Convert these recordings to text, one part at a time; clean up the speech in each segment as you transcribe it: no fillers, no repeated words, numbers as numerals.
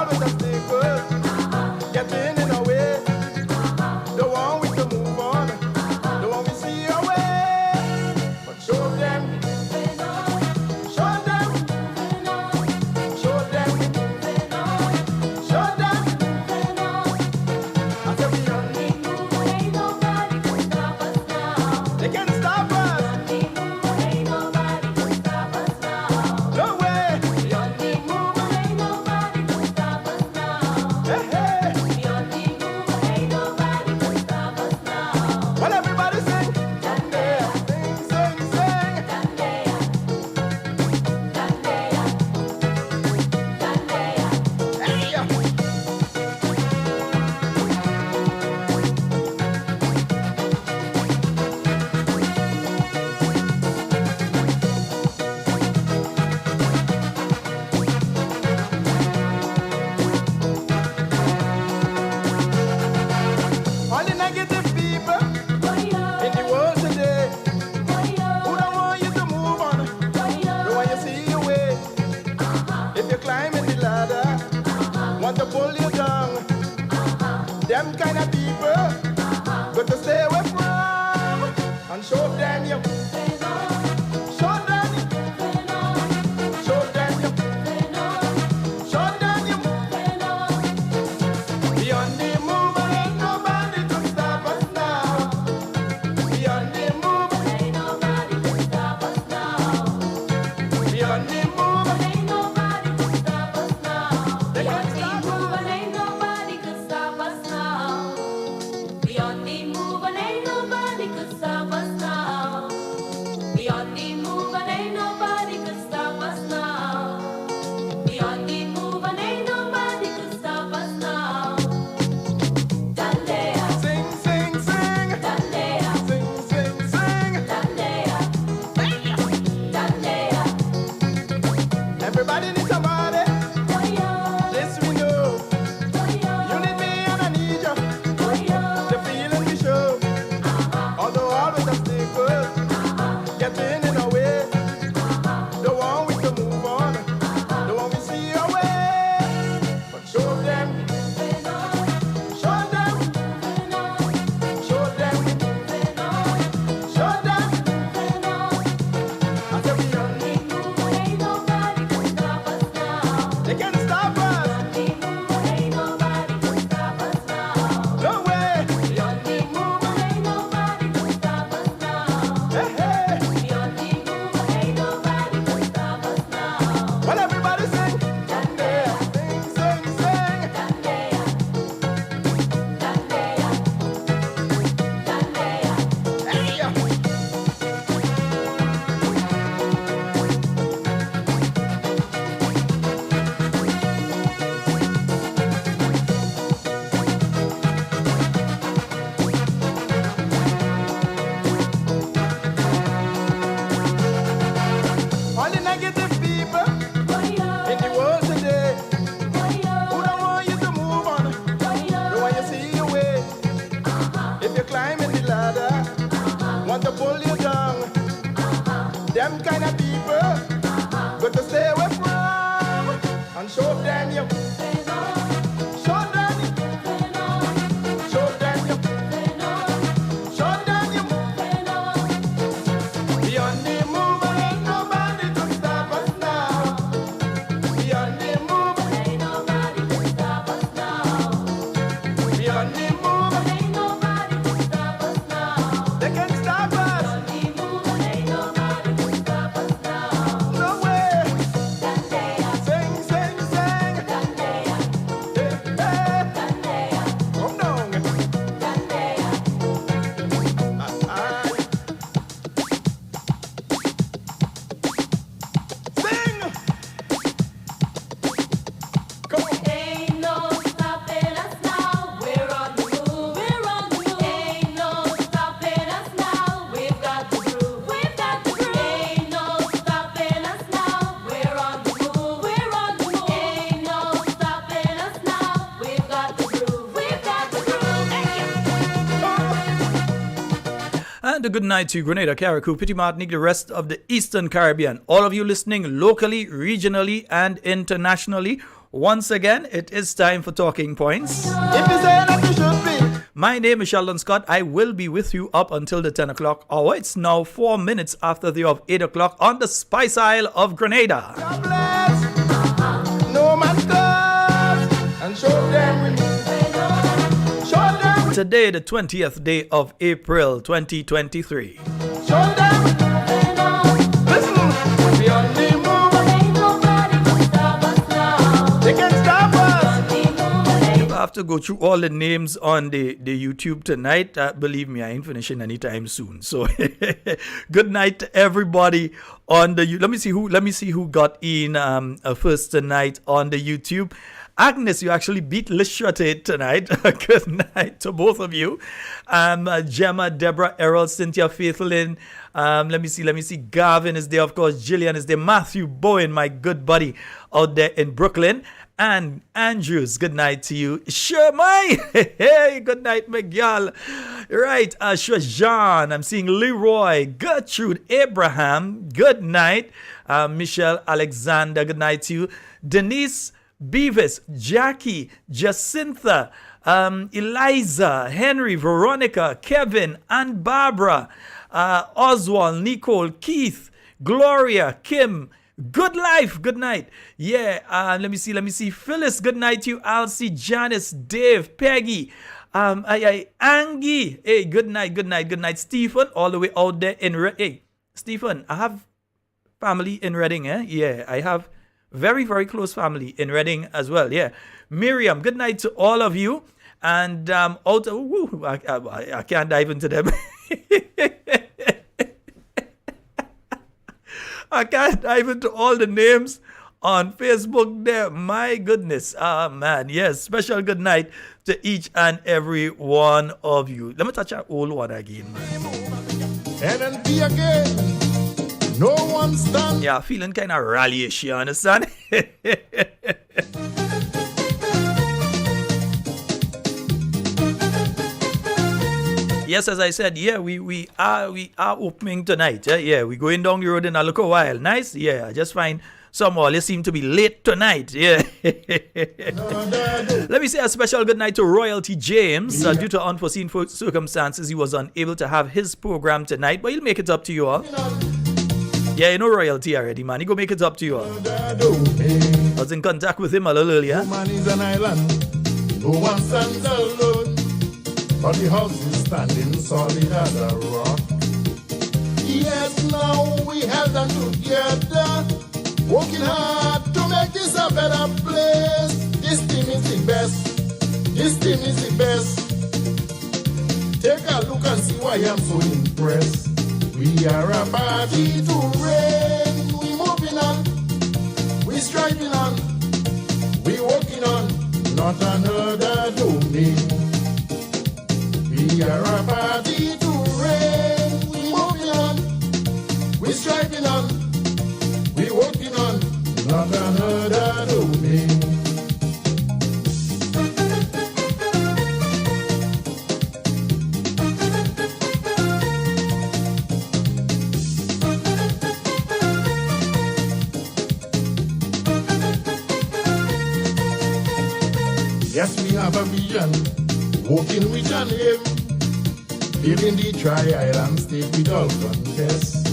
always a sticker, getting in our way. Don't want we to move on, don't want we see our way. But show them, show them, show them, show them. I said we on the move, ain't nobody can stop us now. They can't stop us. Ain't nobody can stop us now. No way. We on the move, ain't nobody can stop us now. Hey, hey. We on the move, ain't nobody can stop us now. Well, everybody sing. Dandea, sing, sing, sing. Dandea, dandea, dandea. Hey, yeah. All the negative people in the world today who don't want you to move on, don't want you to see your way. If you're climbing the ladder, want to pull you down, them kind of people got to stay away from and show them you, show them you, show them you, show them you. Beyond the move, ain't nobody can stop us now. Beyond the move, ain't nobody can stop us now. Beyond the move, ain't nobody can stop us now. They can't stop us. Ain't nobody can stop us now. Beyond the move, ain't nobody can stop us now. Beyond the move, ain't nobody can stop us now. Beyond the move, ain't nobody can stop us now. Dandea, sing, sing, sing. Dandea, sing, sing, sing. Dandea, dandea. Everybody needs somebody. This we know. You need me and I need you. The feeling we show. Although always a sticker, getting in our way. Don't want we to move on, don't want we see our way. But show them, show them, show them, show them. I said we on the move, ain't nobody can stop us now. They can't stop us. Ain't nobody can stop us now. No way. We on the move, ain't nobody can stop us now. Hey, hey. We on the move, ain't nobody can stop us now. Well, everybody sing. Dandea, sing, sing, sing. Dandea, dandea, dandea. Hey, yeah. All the negative people in the world today who don't want you to move on, don't want you to see your way. If you're climbing the ladder, want to pull you down, them kind of people got to stay away from and show them you, show them you, show them you, show them you. Beyond the move, ain't nobody can stop us now. Beyond the move, ain't nobody can stop us now. Beyond the move, ain't nobody can stop us now. They can't stop us. Beyond the move, ain't nobody can stop us now. No way. Dandea, sing, sing, sing. Dandea, hey, hey. Dandea, come down. Dandea. Sing. Come on. Ain't no stopping us now. We're on the move. We're on the move. Ain't no stopping us now. We've got the groove. We've got the groove. Ain't no stopping us now. We're on the move. We're on the move. Ain't no stopping us now. We've got the groove. We've got the groove. And a good night to Grenada, Carriacou, Petit Martinique, the rest of the Eastern Caribbean. All of you listening locally, regionally, and internationally, Once again, it is time for Talking Points. If you say that you should be, My name is Sheldon Scott. I will be with you up until the 10 o'clock hour. It's now 4 minutes after the hour of 8 o'clock on the Spice Isle of Grenada. God bless. No man comes and show them we show them, Today, the 20th day of April 2023. show them. Listen, we on the move. They can't stop us. I have to go through all the names on the YouTube tonight. Believe me, I ain't finishing anytime soon. So, good night to everybody on the. Let me see who got in first tonight on the YouTube. Agnes, you actually beat Lishate tonight. Good night to both of you. Gemma, Deborah, Errol, Cynthia, Faithlin. Let me see. Gavin is there, of course. Jillian is there. Matthew Bowen, my good buddy out there in Brooklyn. And Andrews, good night to you. Shermai, hey, good night, Miguel. Right, sure, Jean, I'm seeing Leroy, Gertrude, Abraham, good night. Michelle, Alexander, good night to you. Denise, Beavis, Jackie, Jacintha, Eliza, Henry, Veronica, Kevin, and Barbara, Oswald, Nicole, Keith, Gloria, Kim. Good life, good night. Yeah, let me see. Phyllis, good night to you. Alcy, Janice, Dave, Peggy, Angie. Hey, good night. Stephen, all the way out there in Hey, Stephen, I have family in Reading, eh? Yeah, I have very, very close family in Reading as well. Yeah. Miriam, good night to all of you. And I can't dive into them. I can't dive into all the names on Facebook there. My goodness. Man. Yes. Special good night to each and every one of you. Let me touch that old one again, man. NNP again. No one stands. Yeah, feeling kind of rally-ish, you understand? Yes, as I said, yeah, we are opening tonight. Yeah, we're going down the road in a little while. Nice. Yeah, I just find somehow you seem to be late tonight. Yeah. Let me say a special good night to Royalty James. Due to unforeseen circumstances, he was unable to have his program tonight, but he'll make it up to you all. Yeah, you know Royalty already, man. He go make it up to you all. I was in contact with him a little earlier. Man is an island. No one stands alone. But the house is standing solid as a rock. Yes, now we have them together, working hard to make this a better place. This team is the best. Take a look and see why I'm so impressed. We are a party to reign. We moving on, we striving on, we working on, not another domain. We are a party to reign. We moving on, we striving on, we working on, not another domain. Yes, we have a vision, walking with an aim, building the tri-island state with all contest.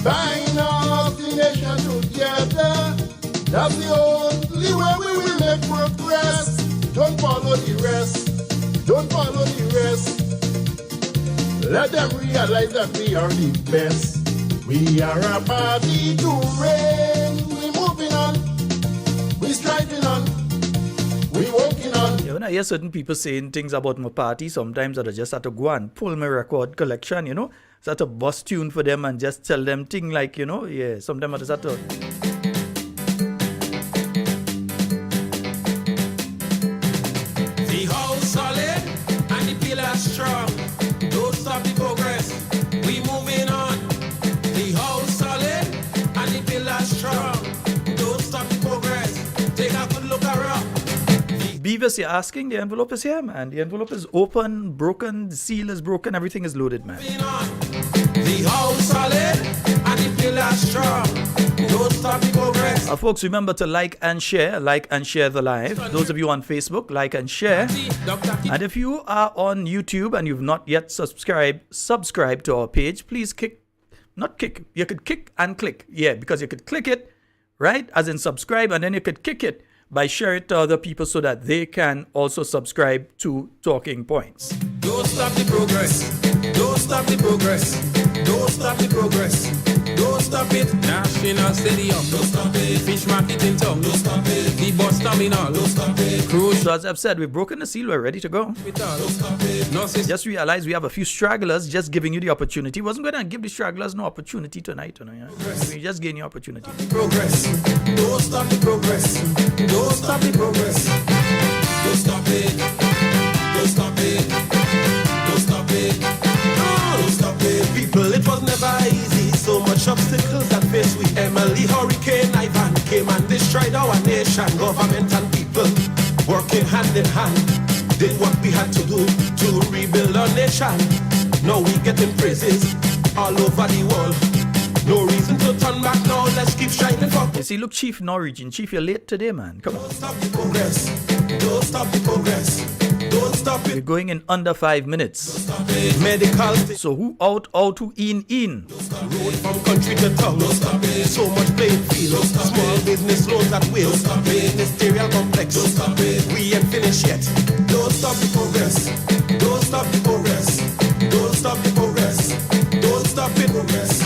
Bind up the nation together, that's the only way we will make progress. Don't follow the rest. Let them realize that we are the best. We are a party to reign. We moving on, we striving on, we working on. You know, I hear certain people saying things about my party. Sometimes I just have to go and pull my record collection, you know. So I have to bust tune for them and just tell them things like, you know, yeah, sometimes I just have to. The house solid and the pillars strong. Don't stop the progress. We moving on. The house solid and the pillars strong. Don't stop the progress. Take a good look around. Beavis, you're asking? The envelope is here, man. The envelope is open, broken, the seal is broken, everything is loaded, man. The house solid and the pillars strong. Don't stop the progress. progress. Folks, remember to like and share the live. Those of you on Facebook, like and share. And if you are on YouTube and you've not yet subscribe to our page, please you could kick and click. Yeah, because you could click it, right, as in subscribe, and then you could kick it by sharing it to other people so that they can also subscribe to Talking Points. Don't stop the progress. Don't stop the progress. Don't stop the progress. Don't stop it. National Stadium. Don't stop it. Fish market in town. Don't stop it. The bus terminal. Don't stop it. Cruise. So as I've said, we've broken the seal. We're ready to go. Don't stop it. No, Just realize we have a few stragglers. Just giving you the opportunity. Wasn't going to give the stragglers no opportunity tonight. Yeah? We just gave you opportunity. Progress. Don't stop the progress. Don't stop the progress. Don't stop it. Don't stop it. Don't stop it. No, don't stop it. People, it was never easy. So much obstacles that face we. Emily, Hurricane, Ivan came and destroyed our nation. Government and people working hand in hand did what we had to do to rebuild our nation. Now we getting praises all over the world. No reason to turn back now. Let's keep shining for. You see, look, Chief Norwegian. Chief, you're late today, man. Come on. Don't stop the progress. Don't stop the progress. Don't stop We're it. going in under 5 minutes. Stop it. Medical So who out to in? road from country to town. Don't stop it. So much playing field. Small business loans at will. Stop it. Ministerial complex. Don't stop it. We ain't finished yet. Don't stop the progress. Don't stop the progress. Don't stop the progress. Don't stop it. Progress.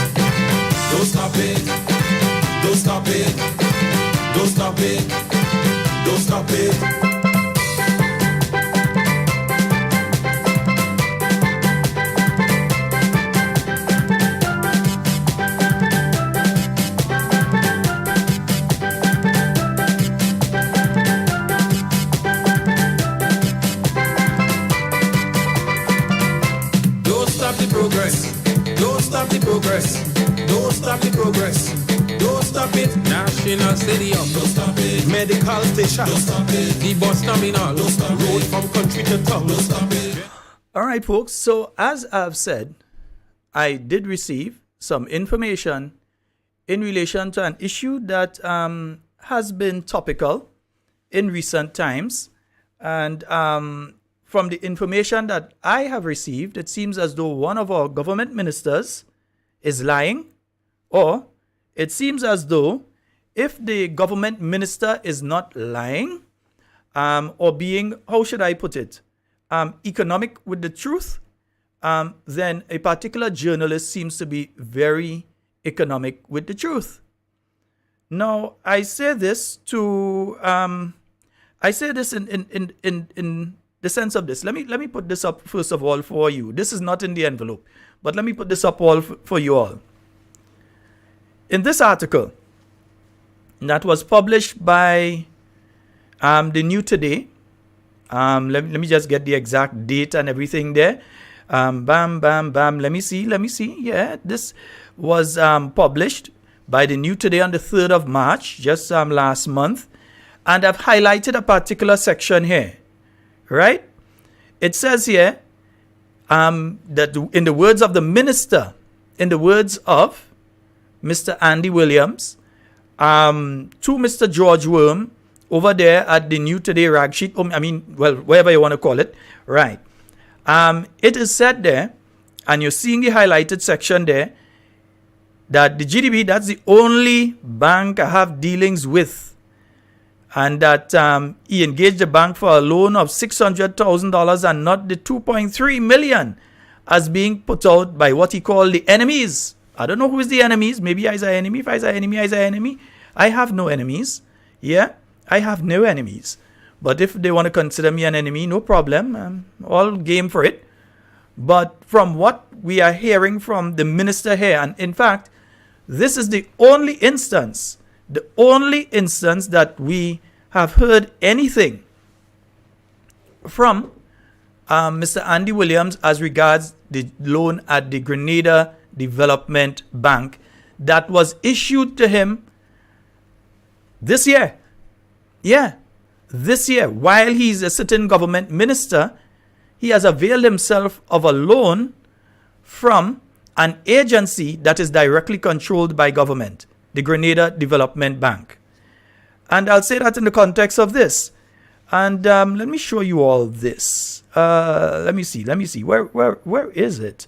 Don't stop it. Don't stop it. Don't stop it. Don't stop it. Don't stop the progress. Don't stop the progress. Don't stop the progress. Don't stop it. National Stadium. Don't stop it. Medical station. Don't stop it. The bus terminal. Don't stop it. Road from country to town. Don't stop it. All right, folks. So as I've said, I did receive some information in relation to an issue that has been topical in recent times. And from the information that I have received, it seems as though one of our government ministers is lying, or it seems as though if the government minister is not lying, or being, how should I put it, economic with the truth, then a particular journalist seems to be very economic with the truth. Now, I say this in the sense of this. Let me put this up first of all for you. This is not in the envelope, but let me put this up all for you all. In this article that was published by the New Today, let me just get the exact date and everything there. Let me see. Yeah, this was published by the New Today on the 3rd of March, just last month. And I've highlighted a particular section here, right? It says here that in the words of the minister, in the words of Mr. Andy Williams, to Mr. George Worm over there at the New Today rag sheet, whatever you want to call it, right? It is said there, and you're seeing the highlighted section there, that the GDB, that's the only bank I have dealings with, and that he engaged the bank for a loan of $600,000 and not the $2.3 million as being put out by what he called the enemies. I don't know who is the enemies. Maybe I's an enemy. If I's an enemy, I's an enemy. I have no enemies. Yeah, I have no enemies. But if they want to consider me an enemy, no problem. I'm all game for it. But from what we are hearing from the minister here, and in fact, this is the only instance that we have heard anything from Mr. Andy Williams as regards the loan at the Grenada Development Bank that was issued to him this year. Yeah, this year. While he's a sitting government minister, he has availed himself of a loan from an agency that is directly controlled by government, the Grenada Development Bank. And I'll say that in the context of this. And let me show you all this. Let me see. Where is it?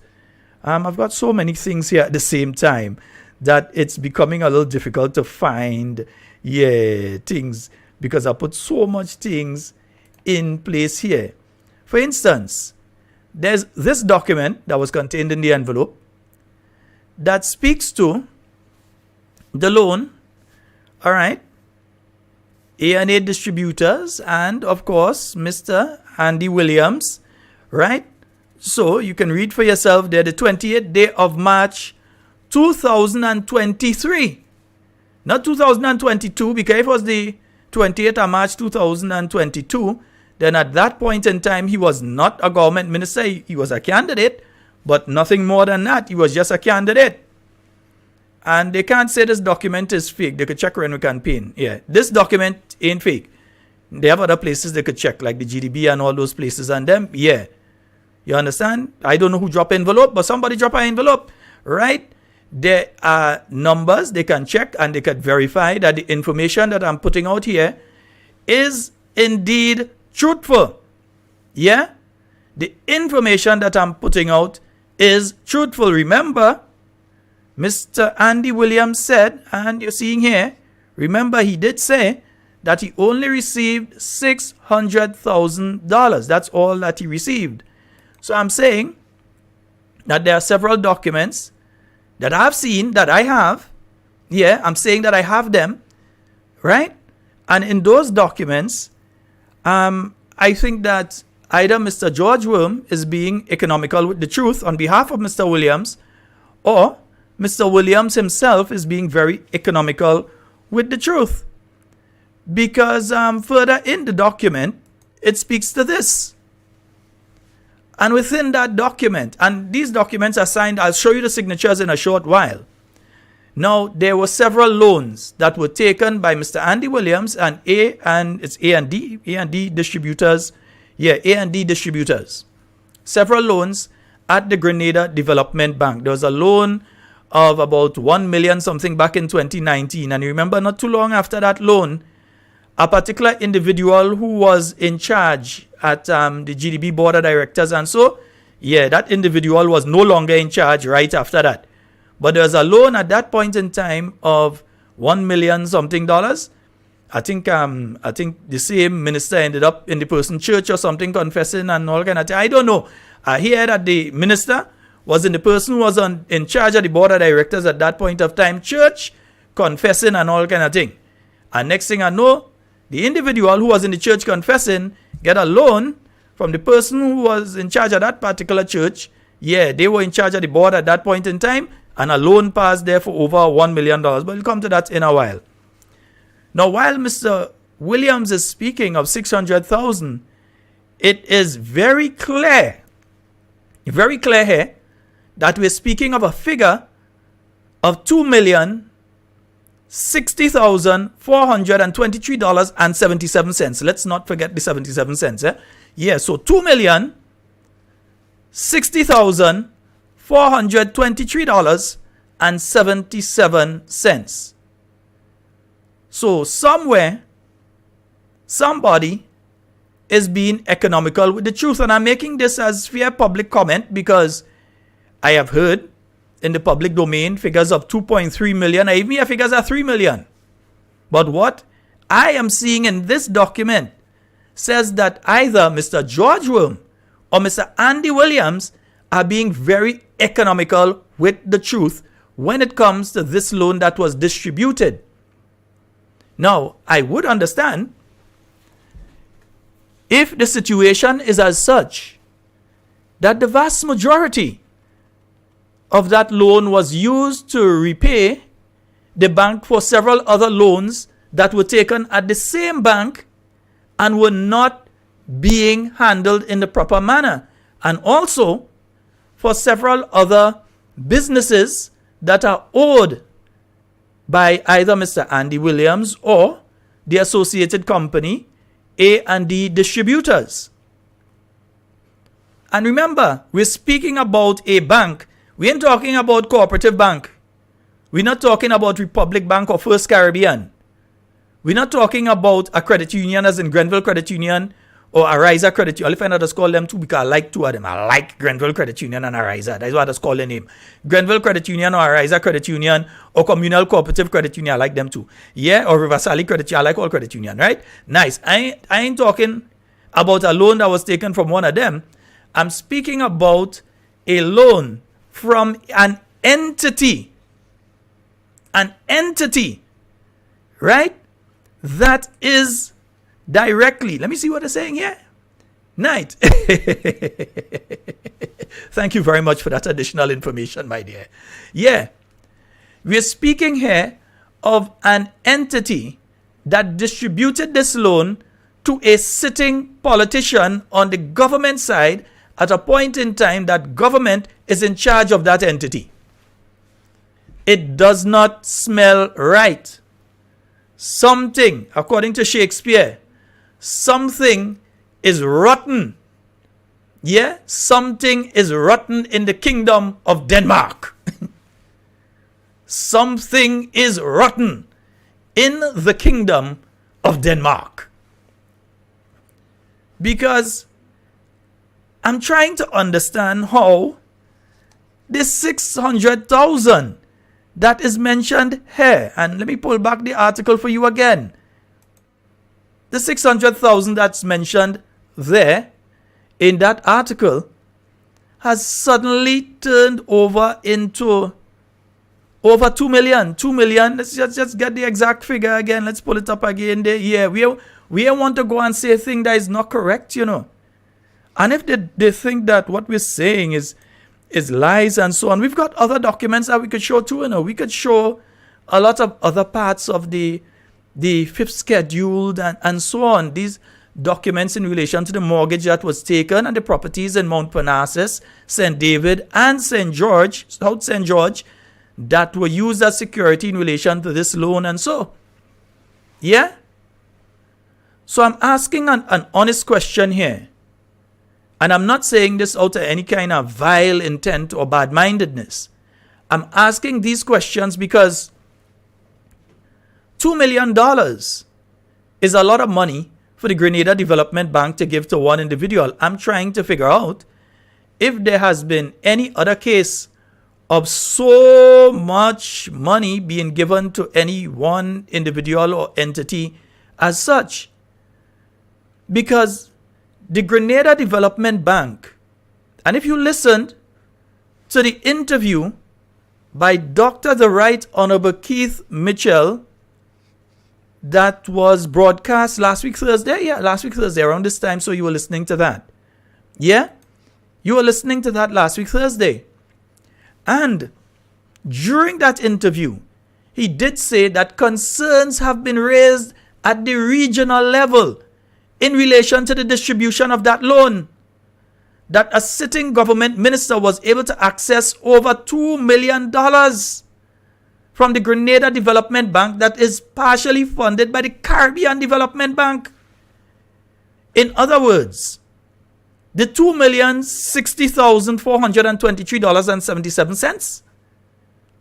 I've got so many things here at the same time that it's becoming a little difficult to find, things, because I put so much things in place here. For instance, there's this document that was contained in the envelope that speaks to the loan, all right, A&A Distributors, and of course, Mr. Andy Williams, right? So you can read for yourself there, the 28th day of March, 2023. Not 2022, because if it was the 28th of March, 2022, then at that point in time, he was not a government minister. He was a candidate, but nothing more than that. He was just a candidate. And they can't say this document is fake. They could check Renwick campaign. Yeah, this document ain't fake. They have other places they could check, like the GDB and all those places. And them, yeah. You understand? I don't know who dropped envelope, but somebody dropped an envelope, right? There are numbers they can check, and they can verify that the information that I'm putting out here is indeed truthful. Yeah? The information that I'm putting out is truthful. Remember, Mr. Andy Williams said, and you're seeing here, remember he did say that he only received $600,000. That's all that he received. So I'm saying that there are several documents that I've seen, that I have. Yeah, I'm saying that I have them, right? And in those documents, I think that either Mr. George Worm is being economical with the truth on behalf of Mr. Williams, or Mr. Williams himself is being very economical with the truth. Because further in the document, it speaks to this. And within that document, and these documents are signed, I'll show you the signatures in a short while. Now, there were several loans that were taken by Mr. Andy Williams and A&D Distributors. Yeah, A&D Distributors. Several loans at the Grenada Development Bank. There was a loan of about 1 million something back in 2019. And you remember, not too long after that loan, a particular individual who was in charge at the GDB board of directors, and so, that individual was no longer in charge right after that. But there was a loan at that point in time of $1 million something dollars. I think the same minister ended up in the person's church or something, confessing and all kind of thing. I don't know. I hear that the minister was in the person who was in charge of the board of directors at that point of time, church, confessing and all kind of thing. And next thing I know, the individual who was in the church confessing get a loan from the person who was in charge of that particular church. Yeah, they were in charge of the board at that point in time, and a loan passed there for over $1 million. But we'll come to that in a while. Now, while Mr. Williams is speaking of 600,000, it is very clear here, that we're speaking of a figure of $2,060,423.77. Let's not forget the 77 cents. Yeah, so $2,060,423.77. So somewhere, somebody is being economical with the truth. And I'm making this as fair public comment because I have heard in the public domain figures of 2.3 million. I even hear figures of 3 million. But what I am seeing in this document says that either Mr. George Worm or Mr. Andy Williams are being very economical with the truth when it comes to this loan that was distributed. Now, I would understand if the situation is as such that the vast majority of that loan was used to repay the bank for several other loans that were taken at the same bank and were not being handled in the proper manner. And also for several other businesses that are owed by either Mr. Andy Williams or the associated company, A&D Distributors. And remember, we're speaking about a bank. We ain't talking about Cooperative Bank. We're not talking about Republic Bank or First Caribbean. We're not talking about a credit union as in Grenville Credit Union or Ariza Credit Union. If I just call them two because I like two of them. I like Grenville Credit Union and Ariza. That's why I just call their name. Grenville Credit Union or Ariza Credit Union or Communal Cooperative Credit Union. I like them too. Yeah, or River Sally Credit Union. I like all credit union, right? Nice. I ain't talking about a loan that was taken from one of them. I'm speaking about a loan from an entity. An entity, right? That is directly, let me see what they're saying here. Night. Thank you very much for that additional information, my dear. Yeah. We're speaking here of an entity that distributed this loan to a sitting politician on the government side at a point in time that government is in charge of that entity. It does not smell right. Something, according to Shakespeare, something is rotten. Yeah, something is rotten in the kingdom of Denmark. Something is rotten in the kingdom of Denmark. Because I'm trying to understand how this 600,000 that is mentioned here, and let me pull back the article for you again. The 600,000 that's mentioned there in that article has suddenly turned over into over 2 million. 2 million. Let's just get the exact figure again. Let's pull it up again there. Yeah, we want to go and say a thing that is not correct, you know. And if they think that what we're saying is lies and so on, we've got other documents that we could show too, you know. We could show a lot of other parts of the fifth schedule and so on. These documents in relation to the mortgage that was taken and the properties in Mount Parnassus, St. David, and St. George, South St. George, that were used as security in relation to this loan and so. Yeah? So I'm asking an honest question here. And I'm not saying this out of any kind of vile intent or bad-mindedness. I'm asking these questions because $2 million is a lot of money for the Grenada Development Bank to give to one individual. I'm trying to figure out if there has been any other case of so much money being given to any one individual or entity as such. Because the Grenada Development Bank, and if you listened to the interview by Dr. the Right Honorable Keith Mitchell that was broadcast last week Thursday. Yeah, last week Thursday around this time, so you were listening to that. Yeah? You were listening to that last week Thursday. And during that interview, he did say that concerns have been raised at the regional level in relation to the distribution of that loan, that a sitting government minister was able to access over $2 million from the Grenada Development Bank that is partially funded by the Caribbean Development Bank. In other words, the $2,060,423.77,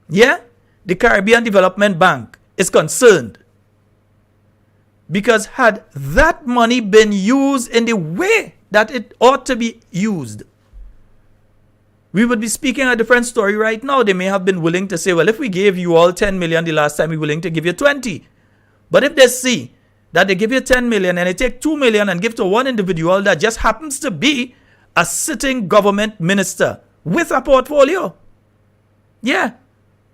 yeah, the Caribbean Development Bank is concerned. Because had that money been used in the way that it ought to be used, we would be speaking a different story right now. They may have been willing to say, well, if we gave you all 10 million the last time, we're willing to give you 20. But if they see that they give you 10 million and they take 2 million and give to one individual that just happens to be a sitting government minister with a portfolio. Yeah,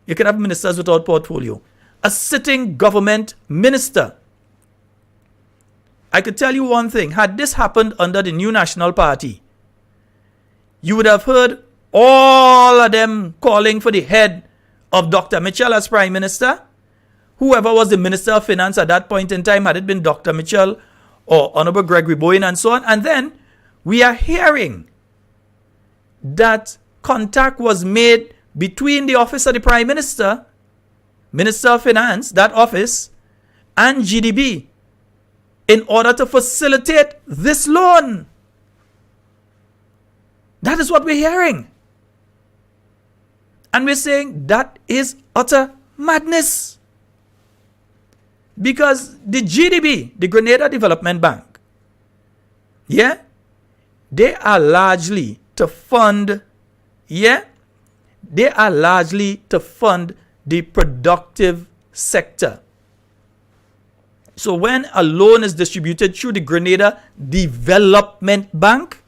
you can have ministers without portfolio. A sitting government minister. I could tell you one thing. Had this happened under the New National Party, you would have heard all of them calling for the head of Dr. Mitchell as Prime Minister. Whoever was the Minister of Finance at that point in time, had it been Dr. Mitchell or Honorable Gregory Bowen and so on. And then we are hearing that contact was made between the office of the Prime Minister, Minister of Finance, that office, and GDB, in order to facilitate this loan. That is what we're hearing. And we're saying that is utter madness. Because the GDB, the Grenada Development Bank, yeah, they are largely to fund, yeah, they are largely to fund the productive sector. So when a loan is distributed through the Grenada Development Bank,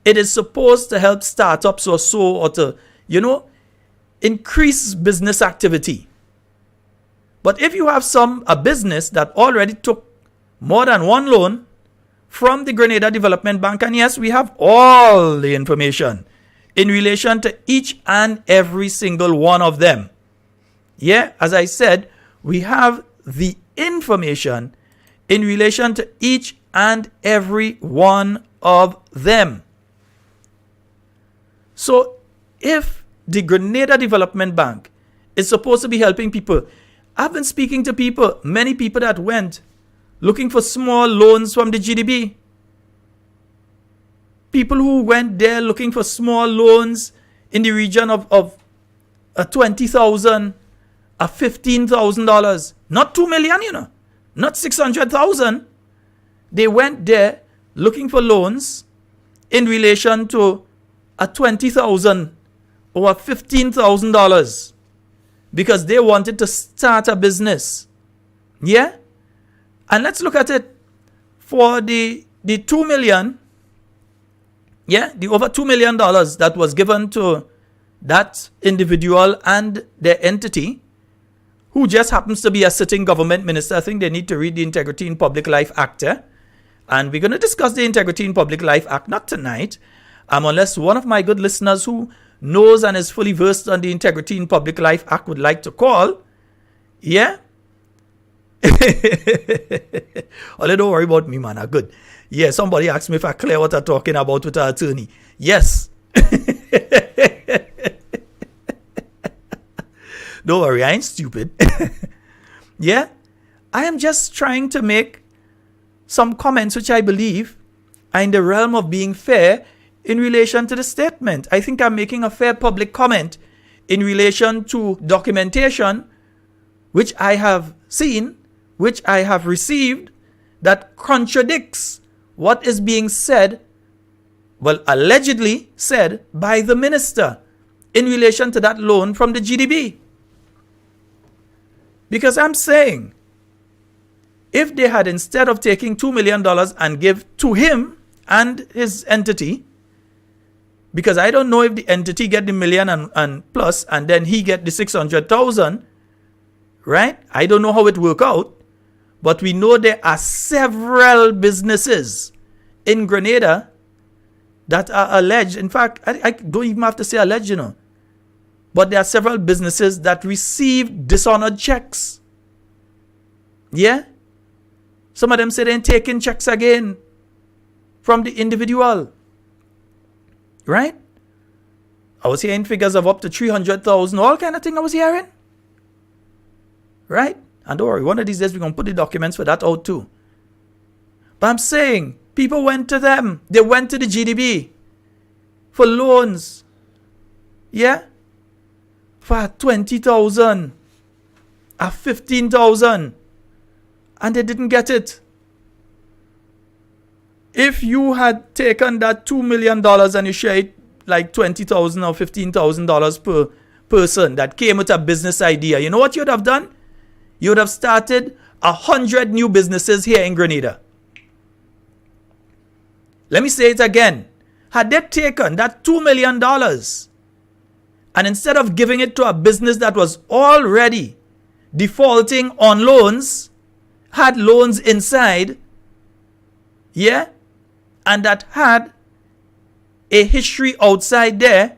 it is supposed to help startups or so, or to, increase business activity. But if you have a business that already took more than one loan from the Grenada Development Bank, and yes, we have all the information in relation to each and every single one of them. Yeah, as I said, we have the information in relation to each and every one of them. So if the Grenada Development Bank is supposed to be helping people, I've been speaking to people, many people that went looking for small loans from the GDB. People who went there looking for small loans in the region of $20,000, $15,000, not $2 million, not $600,000. They went there looking for loans in relation to $20,000 or $15,000 because they wanted to start a business. Yeah? And let's look at it for the $2 million. Yeah, the over $2 million that was given to that individual and their entity, who just happens to be a sitting government minister. I think they need to read the Integrity in Public Life Act. And we're going to discuss the Integrity in Public Life Act, not tonight, unless one of my good listeners who knows and is fully versed on the Integrity in Public Life Act would like to call. Yeah? Oh, don't worry about me, man. Good. Yeah, somebody asked me if I clear what I'm talking about with our attorney. Yes. Don't worry, I ain't stupid. Yeah? I am just trying to make some comments which I believe are in the realm of being fair in relation to the statement. I think I'm making a fair public comment in relation to documentation which I have seen, which I have received, that contradicts what is being said, well, allegedly said by the minister in relation to that loan from the GDB. Because I'm saying, if they had, instead of taking $2 million and give to him and his entity, because I don't know if the entity get the million and plus, and then he get the 600,000, right? I don't know how it work out. But we know there are several businesses in Grenada that are alleged. In fact, I don't even have to say alleged, But there are several businesses that receive dishonored checks. Yeah? Some of them say they're taking checks again from the individual. Right? I was hearing figures of up to 300,000, all kind of thing I was hearing. Right? And don't worry, one of these days we're going to put the documents for that out too. But I'm saying, people went to them. They went to the GDB for loans. Yeah? For 20,000. 15,000. And they didn't get it. If you had taken that $2 million and you share it like $20,000 or $15,000 per person that came with a business idea, you know what you'd have done? You would have started 100 new businesses here in Grenada. Let me say it again. Had they taken that $2 million and instead of giving it to a business that was already defaulting on loans, had loans inside, yeah, and that had a history outside there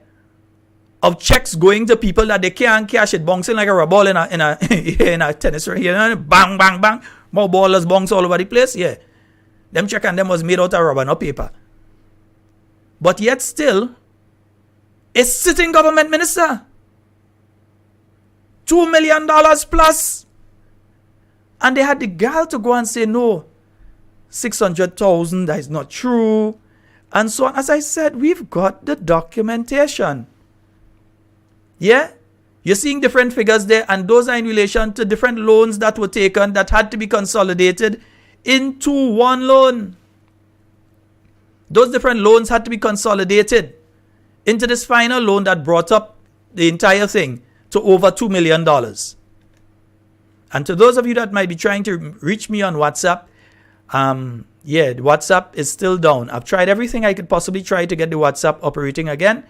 of checks going to people that they can't cash it, bouncing like a rubber ball in a tennis ring, bang, bang, bang, more ballers bounce all over the place, yeah. Them check and them was made out of rubber, not paper. But yet still, a sitting government minister, $2 million plus, and they had the gall to go and say, no, 600,000, that is not true, and so on. As I said, we've got the documentation. Yeah? You're seeing different figures there, and those are in relation to different loans that were taken that had to be consolidated into one loan. Those different loans had to be consolidated into this final loan that brought up the entire thing to over $2 million. And to those of you that might be trying to reach me on WhatsApp, WhatsApp is still down. I've tried everything I could possibly try to get the WhatsApp operating again.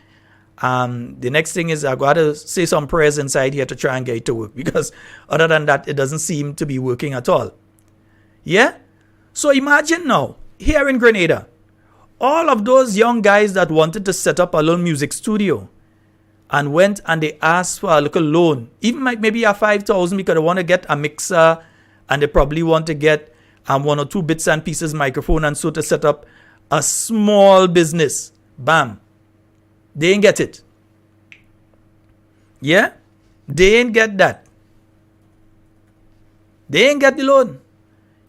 The next thing is I've got to say some prayers inside here to try and get it to work, because other than that, it doesn't seem to be working at all. Yeah? So imagine now, here in Grenada, all of those young guys that wanted to set up a little music studio and went and they asked for a little loan, even maybe a 5,000 because they want to get a mixer and they probably want to get one or two bits and pieces microphone and so to set up a small business. Bam. They ain't get it. Yeah? They ain't get that. They ain't get the loan.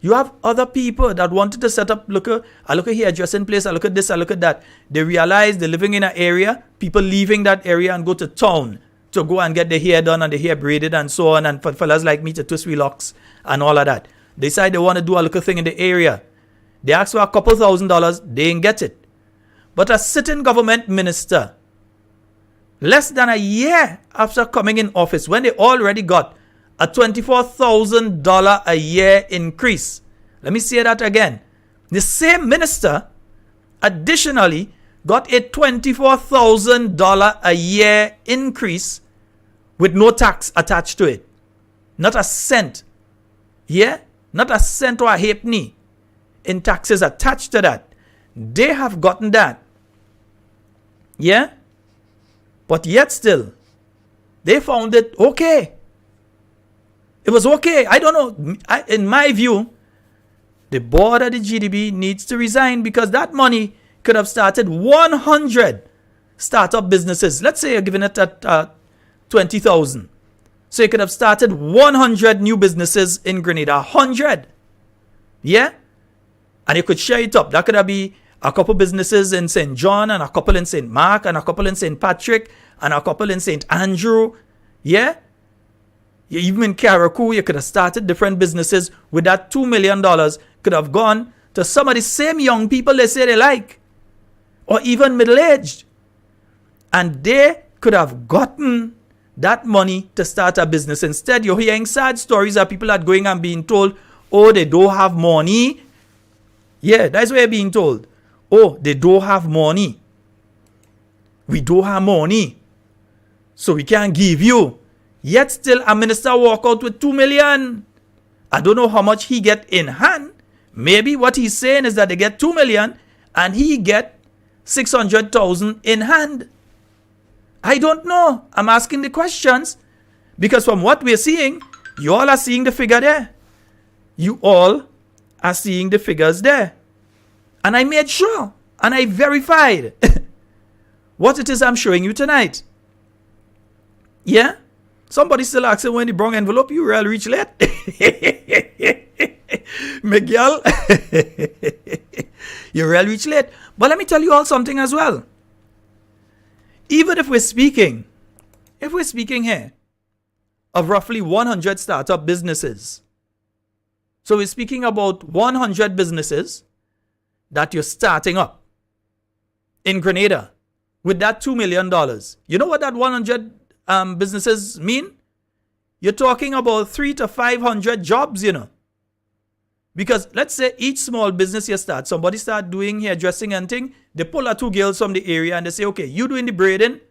You have other people that wanted to set up, I look at here, dressing place, I look at this, I look at that. They realize they're living in an area, people leaving that area and go to town to go and get their hair done and their hair braided and so on, and for fellas like me to twist locks and all of that. They decide they want to do a little thing in the area. They ask for a couple $1,000s, they ain't get it. But a sitting government minister, less than a year after coming in office, when they already got a $24,000 a year increase. Let me say that again. The same minister additionally got a $24,000 a year increase with no tax attached to it. Not a cent. Yeah? Not a cent or a halfpenny in taxes attached to that. They have gotten that. Yeah? But yet still, they found it okay. It was okay. I don't know. In my view, the board of the GDB needs to resign, because that money could have started 100 startup businesses. Let's say you're giving it at 20,000. So you could have started 100 new businesses in Grenada. 100. Yeah? And you could share it up. That could have be a couple businesses in St. John, and a couple in St. Mark, and a couple in St. Patrick, and a couple in St. Andrew. Yeah? Even in Carriacou, you could have started different businesses with that $2 million. Could have gone to some of the same young people they say they like, or even middle-aged. And they could have gotten that money to start a business. Instead, you're hearing sad stories of people that are going and being told, oh, they don't have money. Yeah, that's what you're being told. Oh, they don't have money. We don't have money, so we can't give you. Yet still a minister walk out with 2 million. I don't know how much he get in hand. Maybe what he's saying is that they get 2 million and he get 600,000 in hand. I don't know. I'm asking the questions because from what we're seeing, you all are seeing the figure there. You all are seeing the figures there. And I made sure and I verified what it is I'm showing you tonight. Yeah? Somebody still asking when the brown envelope, you real reach late. Miguel, you real reach late. But let me tell you all something as well. Even if we're speaking here of roughly 100 startup businesses. So we're speaking about 100 businesses that you're starting up in Grenada with that $2 million. You know what that 100 businesses mean? You're talking about 300 to 500 jobs, you know. Because let's say each small business you start, somebody start doing hairdressing and thing, they pull out 2 girls from the area and they say, okay, you doing the braiding,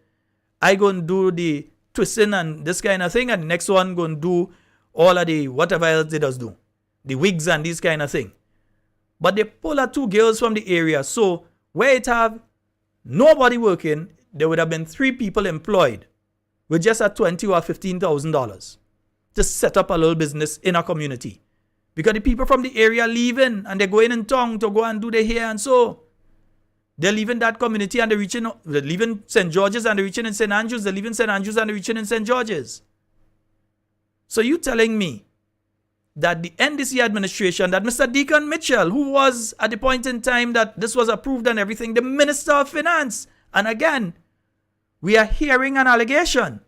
I gonna do the twisting and this kind of thing, and the next one gonna do all of the whatever else they does do, the wigs and this kind of thing. But they pull out 2 girls from the area, so where it have nobody working, there would have been 3 people employed with just at $20,000 or $15,000 to set up a little business in a community. Because the people from the area leaving and they're going in town to go and do their hair and so. They're leaving that community and they're leaving St. George's and they're reaching in St. Andrews. They're leaving St. Andrews and they're reaching in St. George's. So you telling me that the NDC administration, that Mr. Deacon Mitchell, who was at the point in time that this was approved and everything, the Minister of Finance, and again, we are hearing an allegation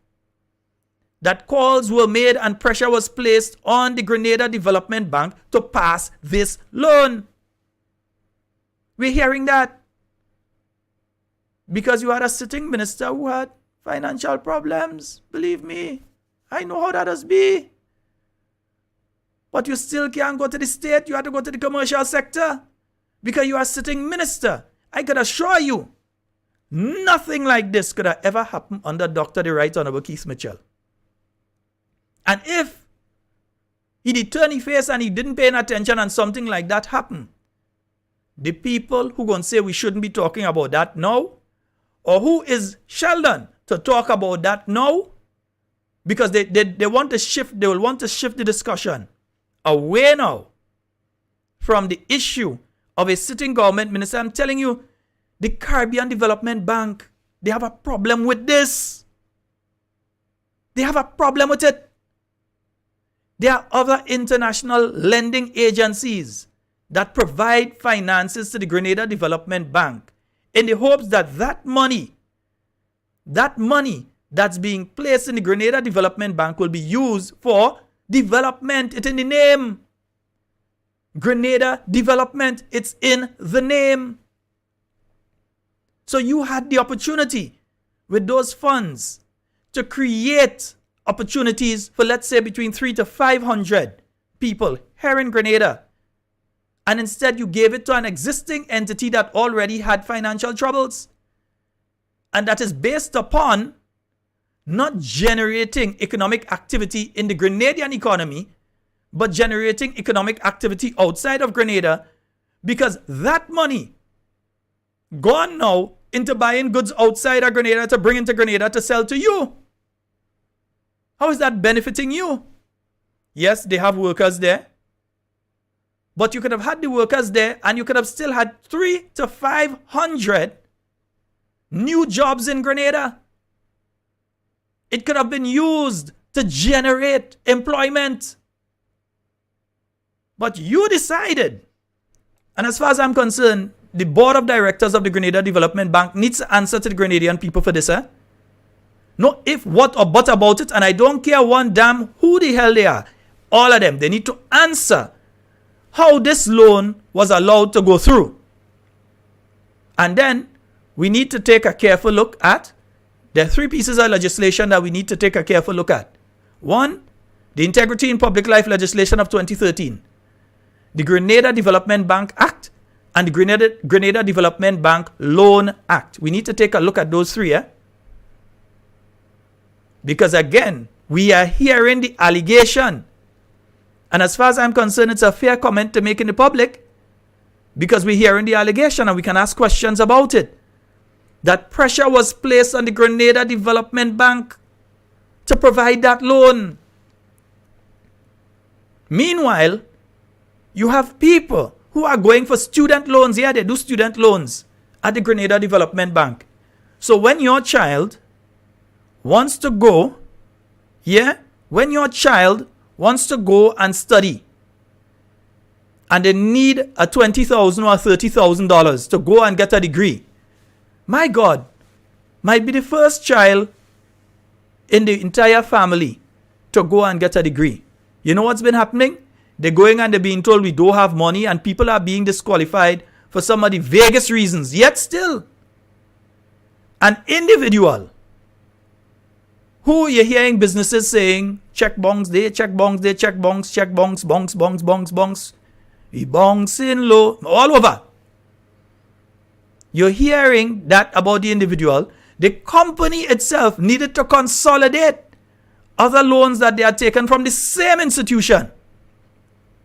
that calls were made and pressure was placed on the Grenada Development Bank to pass this loan. We're hearing that because you had a sitting minister who had financial problems. Believe me, I know how that does be. But you still can't go to the state. You have to go to the commercial sector because you are a sitting minister. I can assure you, nothing like this could have ever happened under Dr. the Right Honorable Keith Mitchell. And if he did turn his face and he didn't pay attention and something like that happened, the people who going to say we shouldn't be talking about that now, or who is Sheldon to talk about that now, because they want to shift, they will want to shift the discussion away now from the issue of a sitting government minister. I'm telling you, the Caribbean Development Bank, they have a problem with this. They have a problem with it. There are other international lending agencies that provide finances to the Grenada Development Bank in the hopes that that money that's being placed in the Grenada Development Bank will be used for development. It's in the name. Grenada Development, it's in the name. So you had the opportunity with those funds to create opportunities for, let's say, between 300 to 500 people here in Grenada. And instead you gave it to an existing entity that already had financial troubles. And that is based upon not generating economic activity in the Grenadian economy, but generating economic activity outside of Grenada, because that money gone now into buying goods outside of Grenada to bring into Grenada to sell to you. How is that benefiting you? Yes, they have workers there. But you could have had the workers there and you could have still had 300 to 500 new jobs in Grenada. It could have been used to generate employment. But you decided, and as far as I'm concerned, the board of directors of the Grenada Development Bank needs to answer to the Grenadian people for this. No if, what, or but about it, and I don't care one damn who the hell they are. All of them, they need to answer how this loan was allowed to go through. And then we need to take a careful look at, there are 3 pieces of legislation that we need to take a careful look at. 1, the Integrity in Public Life legislation of 2013, the Grenada Development Bank Act, and the Grenada Development Bank Loan Act. We need to take a look at those 3, Because again, we are hearing the allegation. And as far as I'm concerned, it's a fair comment to make in the public, because we're hearing the allegation and we can ask questions about it. That pressure was placed on the Grenada Development Bank to provide that loan. Meanwhile, you have people who are going for student loans. Yeah, they do student loans at the Grenada Development Bank. So when your child wants to go, when your child wants to go and study, and they need a $20,000 or $30,000 to go and get a degree, my God, might be the first child in the entire family to go and get a degree. You know what's been happening? They're going and they're being told we don't have money, and people are being disqualified for some of the vaguest reasons. Yet still, an individual who you're hearing businesses saying, check bongs, they check bongs, they check bongs, check bongs, bongs, bongs, bongs, bongs. We bongs in low, all over. You're hearing that about the individual. The company itself needed to consolidate other loans that they had taken from the same institution,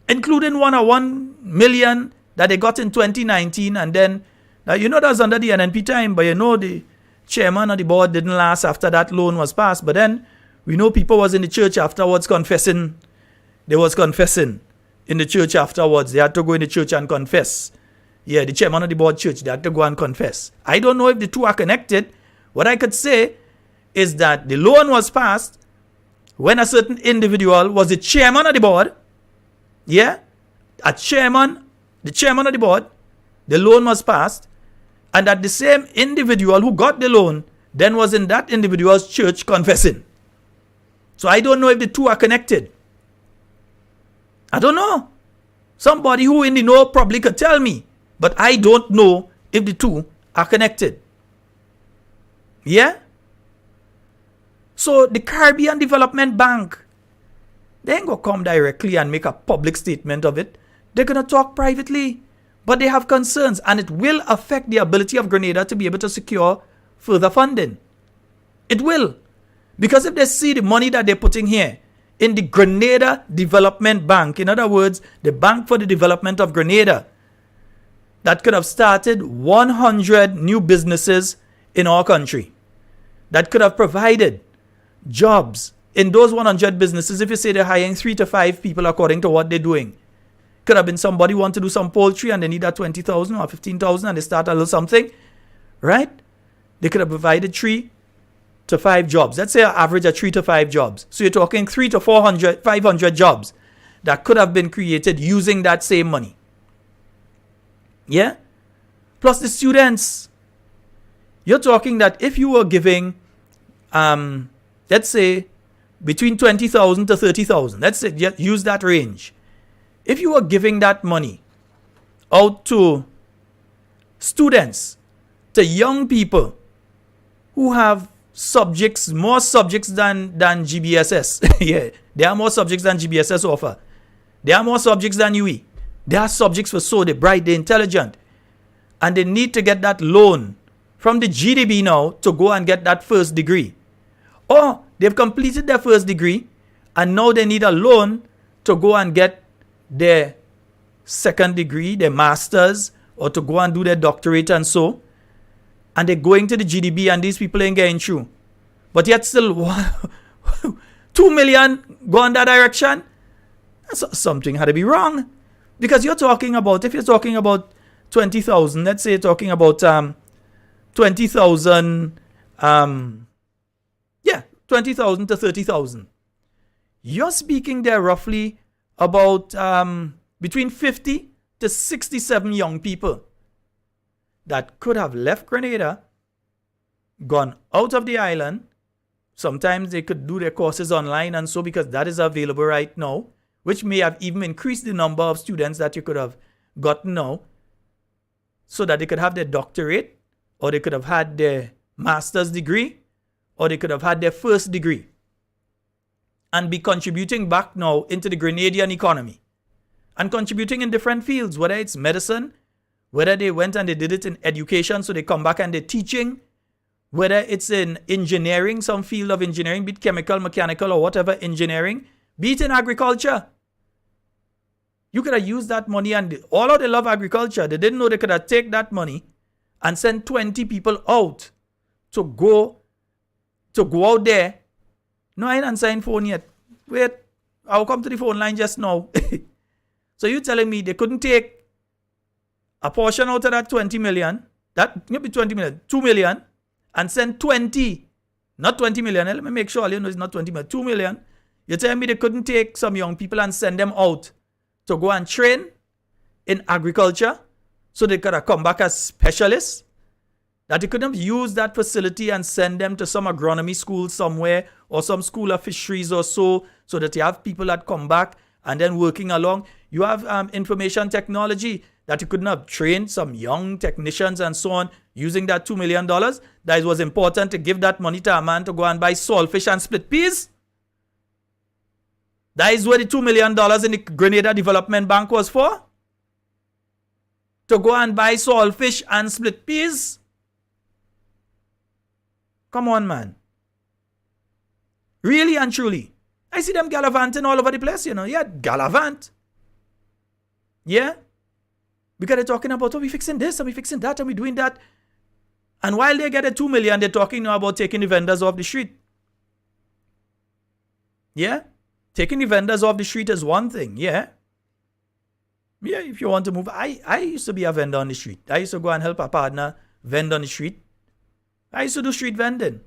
including one of $1 million that they got in 2019. And then, now that was under the NNP time, but the chairman of the board didn't last after that loan was passed. But then we know people was in the church afterwards confessing. They was confessing in the church afterwards. They had to go in the church and confess. Yeah, the chairman of the board church, they had to go and confess. I don't know if the two are connected. What I could say is that the loan was passed when a certain individual was the chairman of the board. Yeah, the chairman of the board, the loan was passed, and that the same individual who got the loan then was in that individual's church confessing. So I don't know if the two are connected. I don't know. Somebody who in the know probably could tell me. But I don't know if the two are connected. Yeah? So the Caribbean Development Bank, they ain't going to come directly and make a public statement of it. They're going to talk privately. But they have concerns, and it will affect the ability of Grenada to be able to secure further funding. It will. Because if they see the money that they're putting here in the Grenada Development Bank, in other words, the Bank for the Development of Grenada, that could have started 100 new businesses in our country, that could have provided jobs in those 100 businesses. If you say they're hiring 3 to 5 people according to what they're doing, could have been somebody want to do some poultry and they need that 20,000 or 15,000 and they start a little something, right? They could have provided 3 to 5 jobs. Let's say an average of 3 to 5 jobs. So you're talking 3 to 400, 500 jobs that could have been created using that same money. Yeah? Plus the students. You're talking that if you were giving, let's say, between 20,000 to 30,000, let's say, use that range. If you were giving that money out to students, to young people who have subjects, more subjects than GBSS. Yeah, there are more subjects than GBSS offer. There are more subjects than UE. There are subjects for so they're bright, they're intelligent. And they need to get that loan from the GDB now to go and get that first degree. Or they've completed their first degree and now they need a loan to go and get their second degree, their master's, or to go and do their doctorate and so. And they're going to the GDB and these people ain't getting through. But yet still 2 million go in that direction. Something had to be wrong. Because you're talking about, if you're talking about 20,000, let's say you're talking about 20,000, 20,000 to 30,000. You're speaking there roughly about between 50 to 67 young people that could have left Grenada, gone out of the island. Sometimes they could do their courses online and so, because that is available right now, which may have even increased the number of students that you could have gotten now, so that they could have their doctorate, or they could have had their master's degree, or they could have had their first degree, and be contributing back now into the Grenadian economy, and contributing in different fields, whether it's medicine, whether they went and they did it in education, so they come back and they're teaching, whether it's in engineering, some field of engineering, be it chemical, mechanical, or whatever engineering, be it in agriculture. You could have used that money, and although they love agriculture, they didn't know they could have taken that money and sent 20 people out to go out there. No, I ain't answering phone yet. Wait, I'll come to the phone line just now. So you're telling me they couldn't take a portion out of that 20 million, that maybe 20 million, 2 million, and send 20, not 20 million. Let me make sure you know it's not 20 million, 2 million. You're telling me they couldn't take some young people and send them out to go and train in agriculture so they could have come back as specialists? That they couldn't use that facility and send them to some agronomy school somewhere or some school of fisheries or so that you have people that come back and then working along. You have information technology that you couldn't have trained some young technicians and so on using that $2 million. That it was important to give that money to a man to go and buy saltfish and split peas. That is where the $2 million in the Grenada Development Bank was for. To go and buy saltfish and split peas. Come on, man. Really and truly. I see them gallivanting all over the place, you know. Yeah, gallivant. Yeah. Because they're talking about, oh, we fixing this, and we fixing that, and we doing that. And while they get a 2 million, they're talking now about taking the vendors off the street. Yeah. Taking the vendors off the street is one thing, yeah. Yeah, if you want to move. I used to be a vendor on the street. I used to go and help a partner vend on the street. I used to do street vending.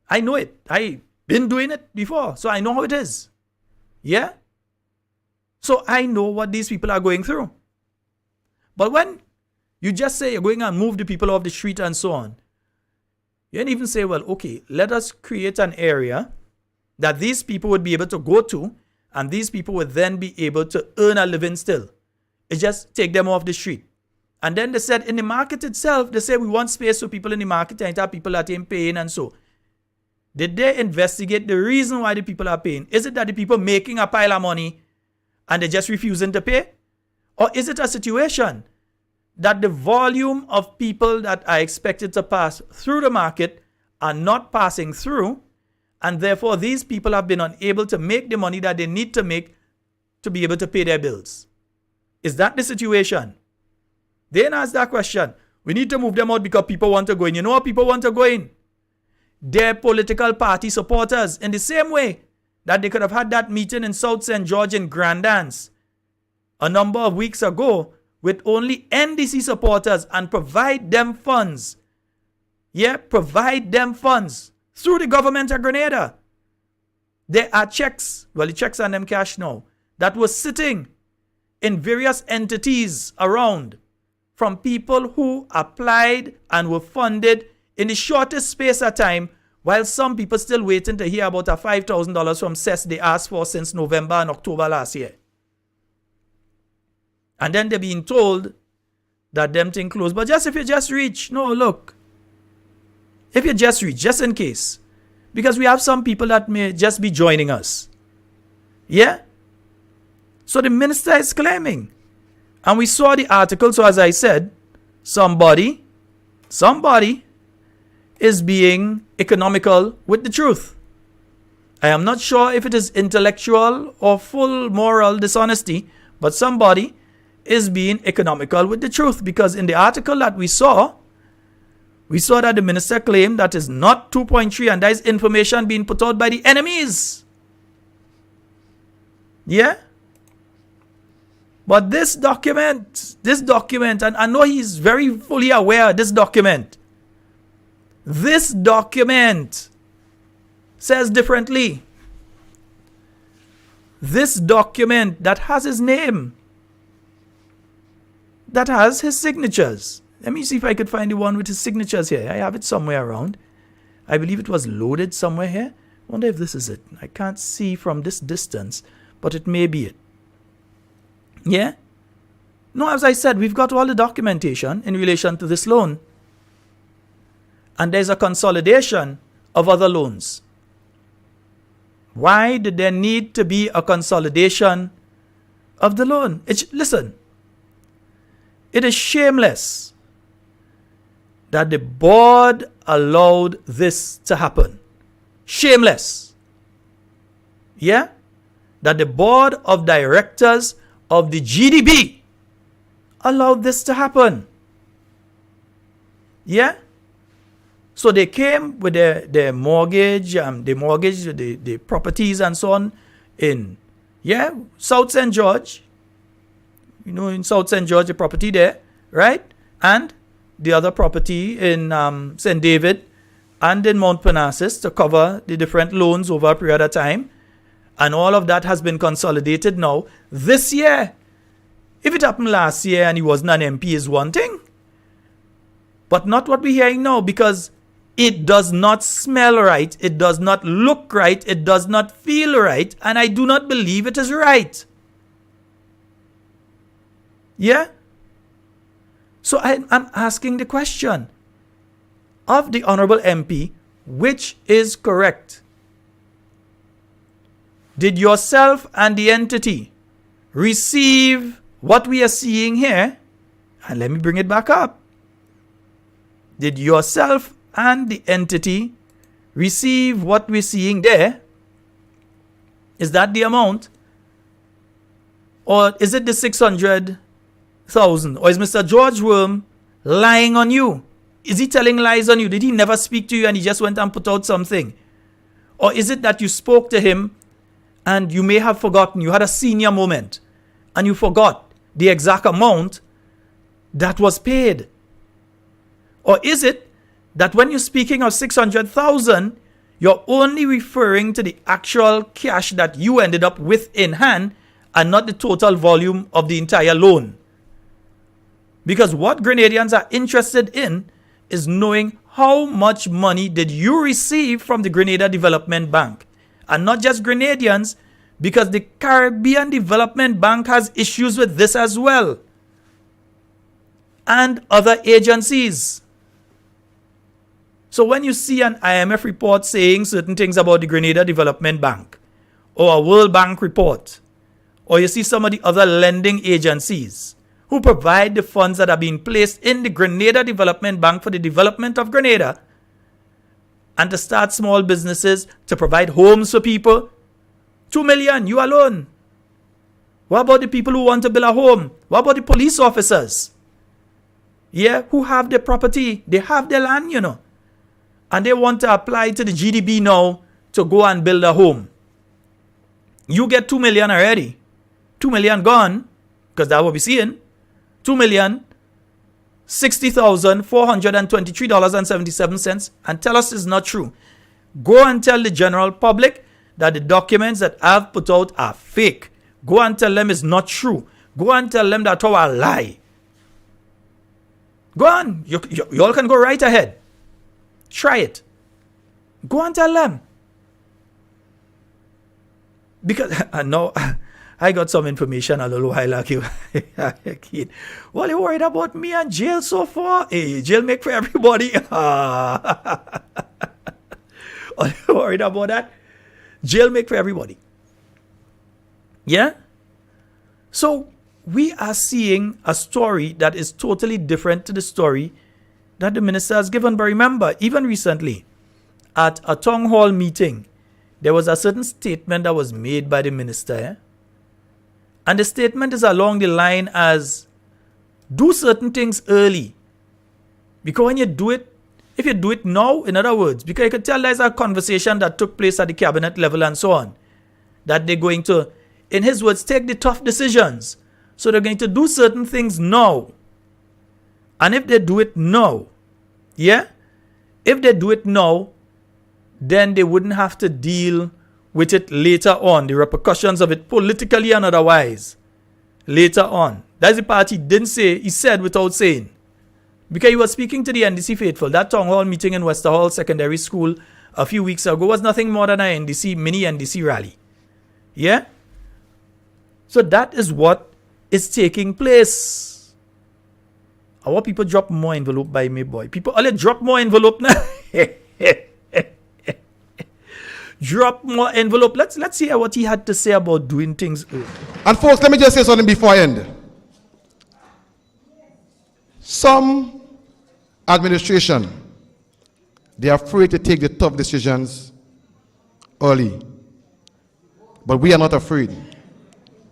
I know it. I've been doing it before, so I know how it is. Yeah? So I know what these people are going through. But when you just say you're going and move the people off the street and so on, you don't even say, well, okay, let us create an area that these people would be able to go to, and these people would then be able to earn a living still. It's just take them off the street. And then they said in the market itself, they say we want space for people in the market and have people that ain't paying and so. Did they investigate the reason why the people are paying? Is it that the people making a pile of money and they're just refusing to pay? Or is it a situation that the volume of people that are expected to pass through the market are not passing through, and therefore these people have been unable to make the money that they need to make to be able to pay their bills? Is that the situation? They didn't ask that question. We need to move them out because people want to go in. You know what people want to go in? Their political party supporters. In the same way that they could have had that meeting in South St. George in Grandance a number of weeks ago with only NDC supporters and provide them funds. Yeah, provide them funds through the government of Grenada. There are checks, well, the checks are them cash now, that was sitting in various entities around from people who applied and were funded in the shortest space of time, while some people still waiting to hear about a $5,000 from CES they asked for since November and October last year. And then they're being told that them thing closed. But just if you just reach, no, look. If you just reach, just in case. Because we have some people that may just be joining us. Yeah? So the minister is claiming. And we saw the article, so as I said, somebody is being economical with the truth. I am not sure if it is intellectual or full moral dishonesty, but somebody is being economical with the truth, because in the article that we saw that the minister claimed that is not 2.3, and that is information being put out by the enemies. Yeah? But this document, and I know he's very fully aware of this document. This document says differently. This document that has his name, that has his signatures. Let me see if I could find the one with his signatures here. I have it somewhere around. I believe it was loaded somewhere here. I wonder if this is it. I can't see from this distance, but it may be it. Yeah? No, as I said, we've got all the documentation in relation to this loan. And there's a consolidation of other loans. Why did there need to be a consolidation of the loan? Listen, it is shameless that the board allowed this to happen. Shameless. Yeah? That the board of directors of the GDB allowed this to happen. Yeah? So they came with their mortgage, the properties and so on in, South St. George. You know, in South St. George, the property there, right? And the other property in St. David and in Mount Parnassus to cover the different loans over a period of time. And all of that has been consolidated now this year. If it happened last year and he wasn't an MP is one thing. But not what we're hearing now, because it does not smell right. It does not look right. It does not feel right. And I do not believe it is right. Yeah? So I'm asking the question of the Honorable MP, which is correct? Did yourself and the entity receive what we are seeing here? And let me bring it back up. Did yourself and the entity receive what we're seeing there? Is that the amount? Or is it the 600,000? Or is Mr. George Worm lying on you? Is he telling lies on you? Did he never speak to you and he just went and put out something? Or is it that you spoke to him and you may have forgotten, you had a senior moment and you forgot the exact amount that was paid? Or is it that when you're speaking of 600,000, you're only referring to the actual cash that you ended up with in hand and not the total volume of the entire loan? Because what Grenadians are interested in is knowing how much money did you receive from the Grenada Development Bank. And not just Grenadians, because the Caribbean Development Bank has issues with this as well. And other agencies. So when you see an IMF report saying certain things about the Grenada Development Bank, or a World Bank report, or you see some of the other lending agencies who provide the funds that are being placed in the Grenada Development Bank for the development of Grenada, and to start small businesses, to provide homes for people, 2 million, you alone. What about the people who want to build a home? What about the police officers? Yeah, who have their property, they have their land, and they want to apply to the GDB now to go and build a home. You get 2 million already. 2 million gone, because that's what we're seeing. 2,060,423.77, and tell us it's not true. Go and tell the general public that the documents that I've put out are fake. Go and tell them it's not true. Go and tell them that's all a lie. Go on. You all can go right ahead. Try it. Go and tell them. Because I know I got some information a little while ago. Well, you worried about me and jail so far? Hey, jail make for everybody. Are you worried about that? Jail make for everybody. Yeah? So we are seeing a story that is totally different to the story that the minister has given. But remember, even recently, at a town hall meeting, there was a certain statement that was made by the minister. And the statement is along the line as, do certain things early. Because when you do it, if you do it now, in other words, because you could tell there's a conversation that took place at the cabinet level and so on, that they're going to, in his words, take the tough decisions. So they're going to do certain things now. And if they do it now, yeah, if they do it now, then they wouldn't have to deal with it later on, the repercussions of it politically and otherwise, later on. That's the part he didn't say, he said without saying. Because he was speaking to the NDC faithful. That town hall meeting in Wester Hall Secondary School a few weeks ago was nothing more than a mini NDC rally. Yeah? So that is what is taking place. I want people drop more envelope by me, boy. People only drop more envelope now. Drop more envelope. Let's hear what he had to say about doing things early. And folks, let me just say something before I end. Some administration, they are afraid to take the tough decisions early. But we are not afraid.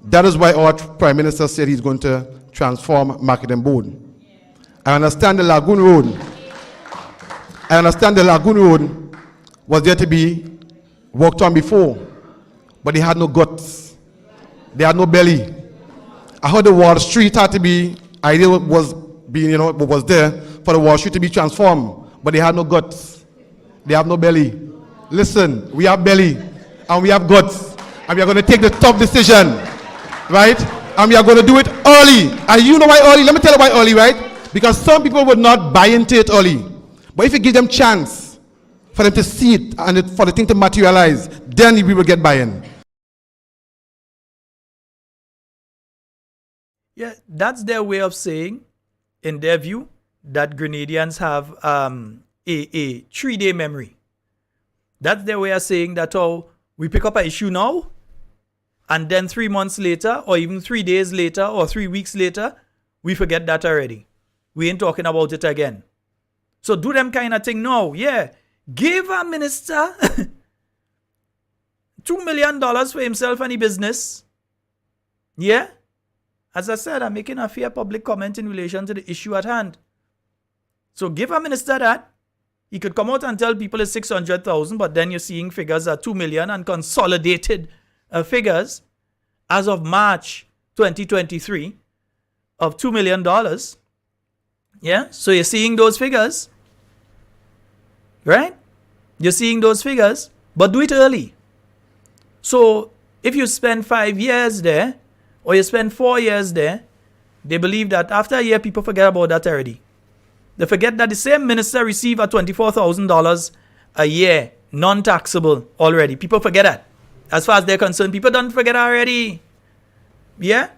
That is why our Prime Minister said he's going to transform Marketing Board. I understand the Lagoon Road. I understand the Lagoon Road was there to be worked on before, but they had no guts. They had no belly. I heard the Wall Street had to be, idea was being, was there for the Wall Street to be transformed, but they had no guts. They have no belly. Listen, we have belly and we have guts, and we are going to take the tough decision, right? And we are going to do it early. And you know why early? Let me tell you why early, right? Because some people would not buy into it early. But if you give them chance for them to see it and for the thing to materialize, then we will get buy-in. Yeah, that's their way of saying, in their view, that Grenadians have a 3-day memory. That's their way of saying that, oh, we pick up an issue now, and then 3 months later, or even 3 days later, or 3 weeks later, we forget that already. We ain't talking about it again. So do them kind of thing now. Yeah. Give a minister $2 million for himself and his business. Yeah. As I said, I'm making a fair public comment in relation to the issue at hand. So give a minister that. He could come out and tell people it's 600,000, but then you're seeing figures at 2 million and consolidated figures as of March 2023 of $2 million. Yeah, so you're seeing those figures, right? You're seeing those figures, but do it early. So if you spend 5 years there, or you spend 4 years there, they believe that after a year, people forget about that already. They forget that the same minister received a $24,000 a year non-taxable already. People forget that. As far as they're concerned, people don't forget already. Yeah?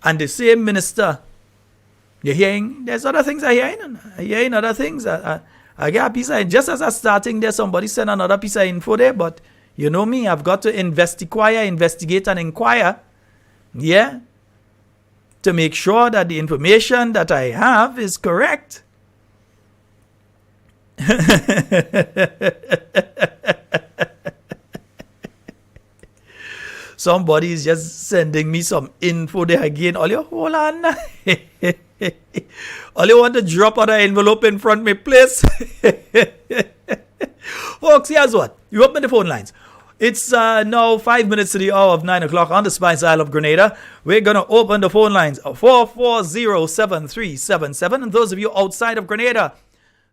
And the same minister, you're hearing, there's other things I'm hearing other things. I get a piece of, just as I'm starting there, somebody sent another piece of info there, but you know me, I've got to investigate and inquire. Yeah? To make sure that the information that I have is correct. Somebody is just sending me some info there again. All you hold on. All you want to drop on an envelope in front of me, please. Folks, here's what. You open the phone lines. It's now 5 minutes to the hour of 9 o'clock on the Spice Isle of Grenada. We're going to open the phone lines 440-7377. And those of you outside of Grenada,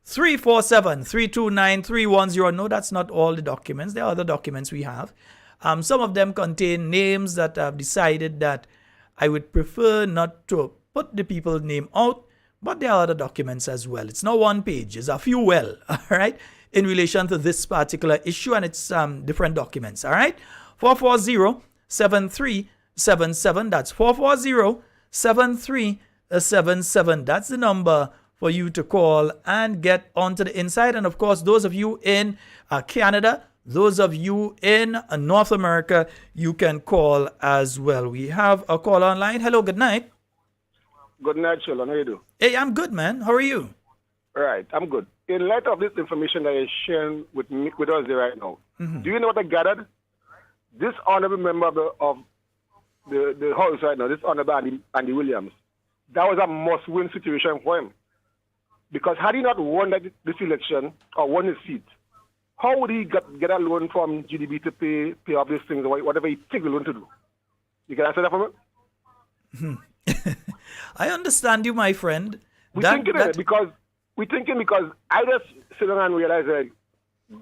347-329-310. No, that's not all the documents. There are other documents we have. Some of them contain names that I've decided that I would prefer not to put the people's name out, but there are other documents as well. It's not one page. It's a few all right, in relation to this particular issue, and it's different documents, all right? 440-7377. That's 440-7377. That's the number for you to call and get onto the inside. And of course, those of you in Canada, those of you in North America, you can call as well. We have a call online. Hello, good night. Good night, Sheldon. How you do? Hey, I'm good, man. How are you? Right, I'm good. In light of this information that you're sharing with us there right now, do you know what I gathered? This honorable member of the House right now, this honorable Andy Williams, that was a must-win situation for him. Because had he not won this election or won his seat, how would he get a loan from GDB to pay off these things or whatever he takes the loan to do? You can answer that for me? I understand you, my friend. We're thinking because I just sit down and realize that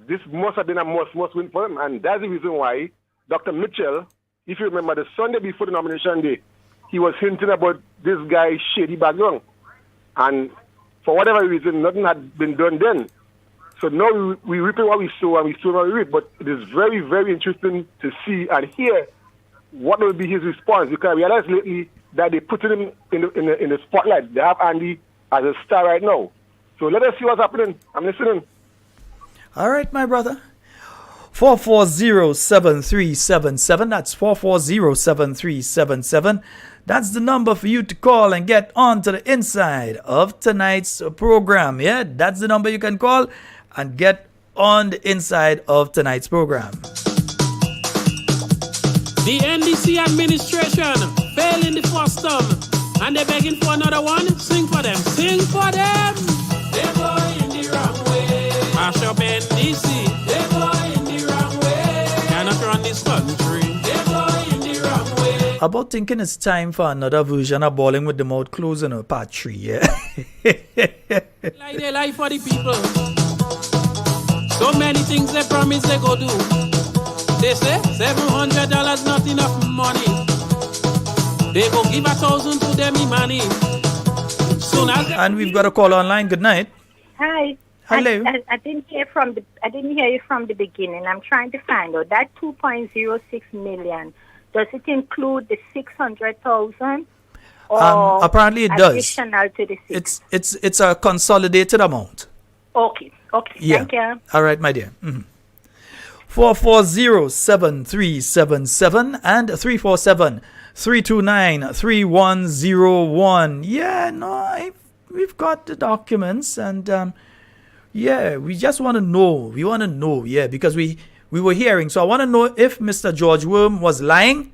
this must have been a must win for him. And that's the reason why Dr. Mitchell, if you remember the Sunday before the nomination day, he was hinting about this guy's shady background. And for whatever reason, nothing had been done then. So now we reaping what we sow and we sow what we reap. But it is very, very interesting to see and hear what will be his response. Because I realized lately that they put him in the spotlight. They have Andy as a star right now. So let us see what's happening. I'm listening. All right, my brother. 440-7377. That's 440-7377. That's the number for you to call and get on to the inside of tonight's program. Yeah, that's the number you can call and get on the inside of tonight's program. The NDC administration failing the first term, and they're begging for another one. Sing for them, sing for them. They're going the wrong way. Mash up NDC. They're going the wrong way. Cannot run this country. They're going the wrong way. About thinking it's time for another version of Balling with the Mouth Closed in part 3, yeah? Like they lie for the people. So many things they promise they go do. They say $700 not enough money. They go give 1,000 to them money. Soon as and we've got a call online. Good night. Hi. Hello. I didn't hear you from the beginning. I'm trying to find out that 2.06 million. Does it include the 600,000? Apparently it does. Additional to the six? It's a consolidated amount. Okay. Yeah. Thank you. All right, my dear. 440-7377 and 347-329-3101. Yeah, no, we've got the documents, and yeah, we just want to know. We want to know, yeah, because we were hearing. So I want to know if Mr. George Worm was lying,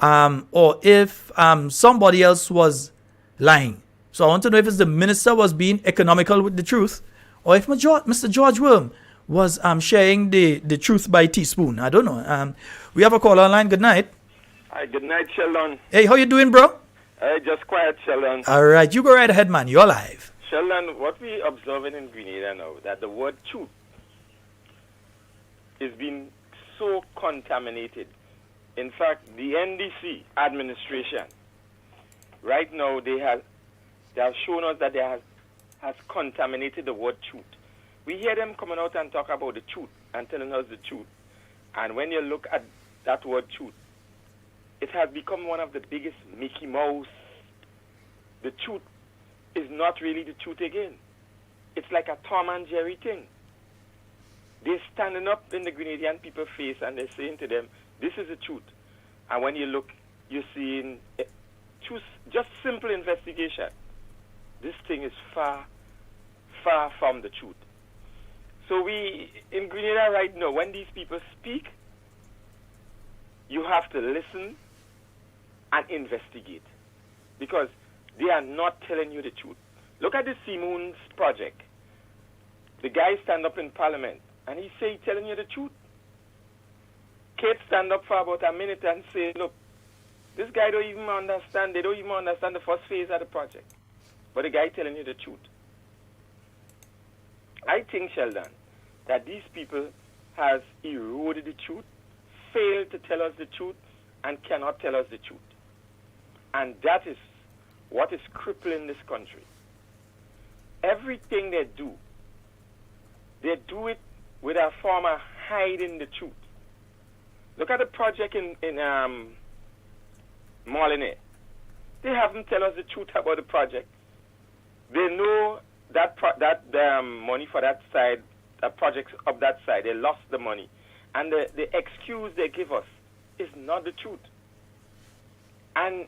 or if somebody else was lying. So I want to know if it's the minister was being economical with the truth, or if Mr. George Worm was sharing the truth by teaspoon. I don't know. We have a call online. Good night. Hi, good night, Sheldon. Hey, how you doing, bro? Just quiet, Sheldon. All right, you go right ahead, man. You're live. Sheldon, what we observing in Grenada now, that the word truth is being so contaminated. In fact, the NDC administration, right now, they have shown us that they has contaminated the word truth. We hear them coming out and talk about the truth and telling us the truth. And when you look at that word truth, it has become one of the biggest Mickey Mouse. The truth is not really the truth again. It's like a Tom and Jerry thing. They're standing up in the Grenadian people's face and they're saying to them, this is the truth. And when you look, you're seeing just simple investigation. This thing is far, far from the truth. So we, in Grenada right now, when these people speak, you have to listen and investigate. Because they are not telling you the truth. Look at the Seamoons project. The guy stand up in Parliament and he say telling you the truth. Kate stand up for about a minute and say, look, this guy don't even understand, they don't even understand the first phase of the project. But the guy telling you the truth. I think, Sheldon, that these people has eroded the truth, failed to tell us the truth, and cannot tell us the truth. And that is what is crippling this country. Everything they do it with a form of hiding the truth. Look at the project in Molineux. They haven't tell us the truth about the project. They know that money for that side, projects of that side, they lost the money. And the excuse they give us is not the truth. And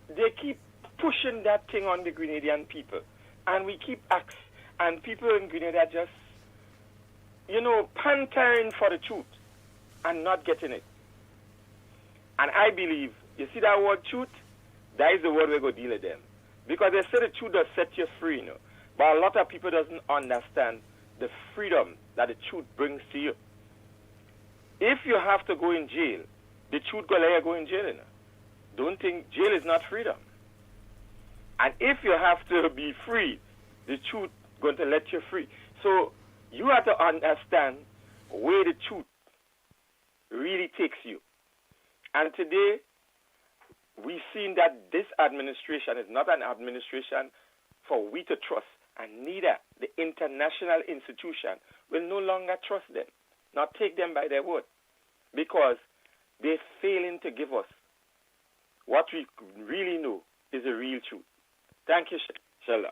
they keep pushing that thing on the Grenadian people. And we keep and people in Grenada just, pantering for the truth and not getting it. And I believe, you see that word truth? That is the word we're going to deal with them. Because they say the truth does set you free, But a lot of people doesn't understand the freedom that the truth brings to you. If you have to go in jail, the truth going to let you go in jail, Don't think jail is not freedom. And if you have to be free, the truth going to let you free. So you have to understand where the truth really takes you. And today, we've seen that this administration is not an administration for we to trust, and neither the international institution will no longer trust them, not take them by their word, because they're failing to give us what we really know is the real truth. Thank you, Sheldon.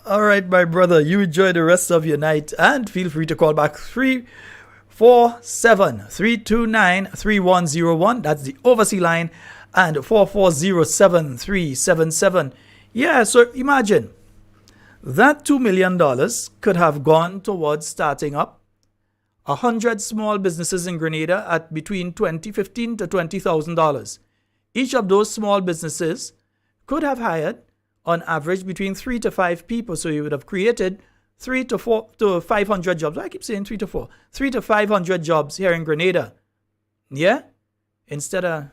All right, my brother, you enjoy the rest of your night and feel free to call back 347-329-3101. That's the overseas line, and 440-7377. Yeah, so imagine that $2 million could have gone towards starting up 100 small businesses in Grenada at between $15,000 to $20,000. Each of those small businesses could have hired, on average, between 3 to 5 people. So you would have created 3 to 4 to 500 jobs. I keep saying 3 to 4. 3 to 500 jobs here in Grenada. Yeah? Instead of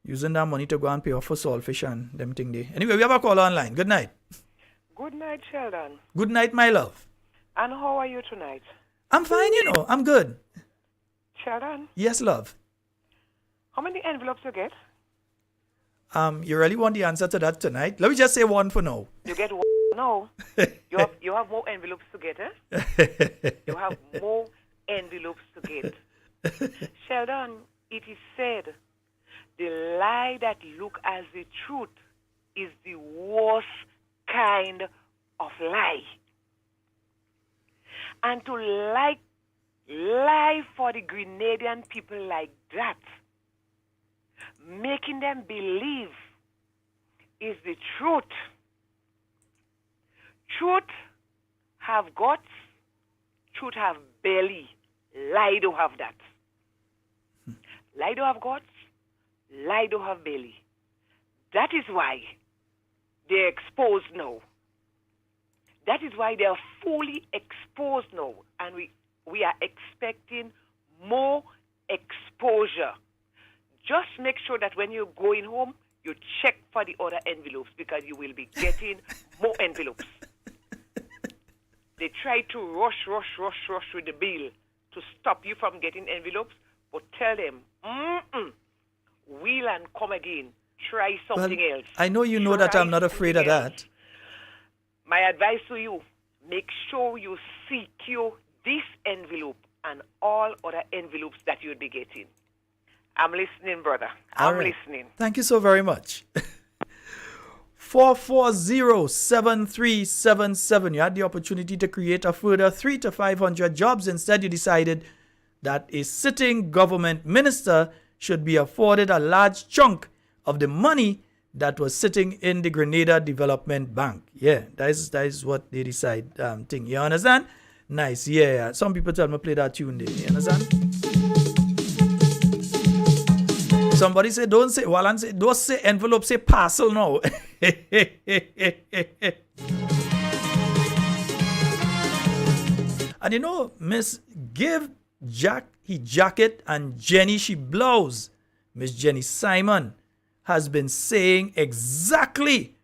using that money to go and pay off for saltfish and them thing there. Anyway, we have a call online. Good night. Good night, Sheldon. Good night, my love. And how are you tonight? I'm fine, I'm good. Sheldon? Yes, love. How many envelopes you get? You really want the answer to that tonight? Let me just say one for now. You get one? No. You have more envelopes to get, eh? You have more envelopes to get. Sheldon, it is said, the lie that look as the truth is the worst kind of lie. And to lie for the Grenadian people like that, making them believe is the truth. Truth have guts, truth have belly. Lie don't have that. Lie don't have guts, lie don't have belly. That is why they're exposed now. That is why they are fully exposed now. And we are expecting more exposure. Just make sure that when you're going home, you check for the other envelopes, because you will be getting more envelopes. They try to rush with the bill to stop you from getting envelopes, but tell them, wheel and come again. Try something else. I know you know that I'm not afraid of that. My advice to you, make sure you secure this envelope and all other envelopes that you'll be getting. I'm listening, brother. All I'm right. listening. Thank you so very much. 440-7377. You had the opportunity to create a further 300 to 500 jobs. Instead, you decided that a sitting government minister should be afforded a large chunk of the money that was sitting in the Grenada Development Bank. Yeah, that is what they decide. Thing. You understand? Nice. Yeah. Some people tell me play that tune there. You understand? Somebody say, don't say, Wallan say, don't say envelope, say parcel now. And you know, Miss give Jack he jacket and Jenny she blouse. Miss Jenny Simon has been saying exactly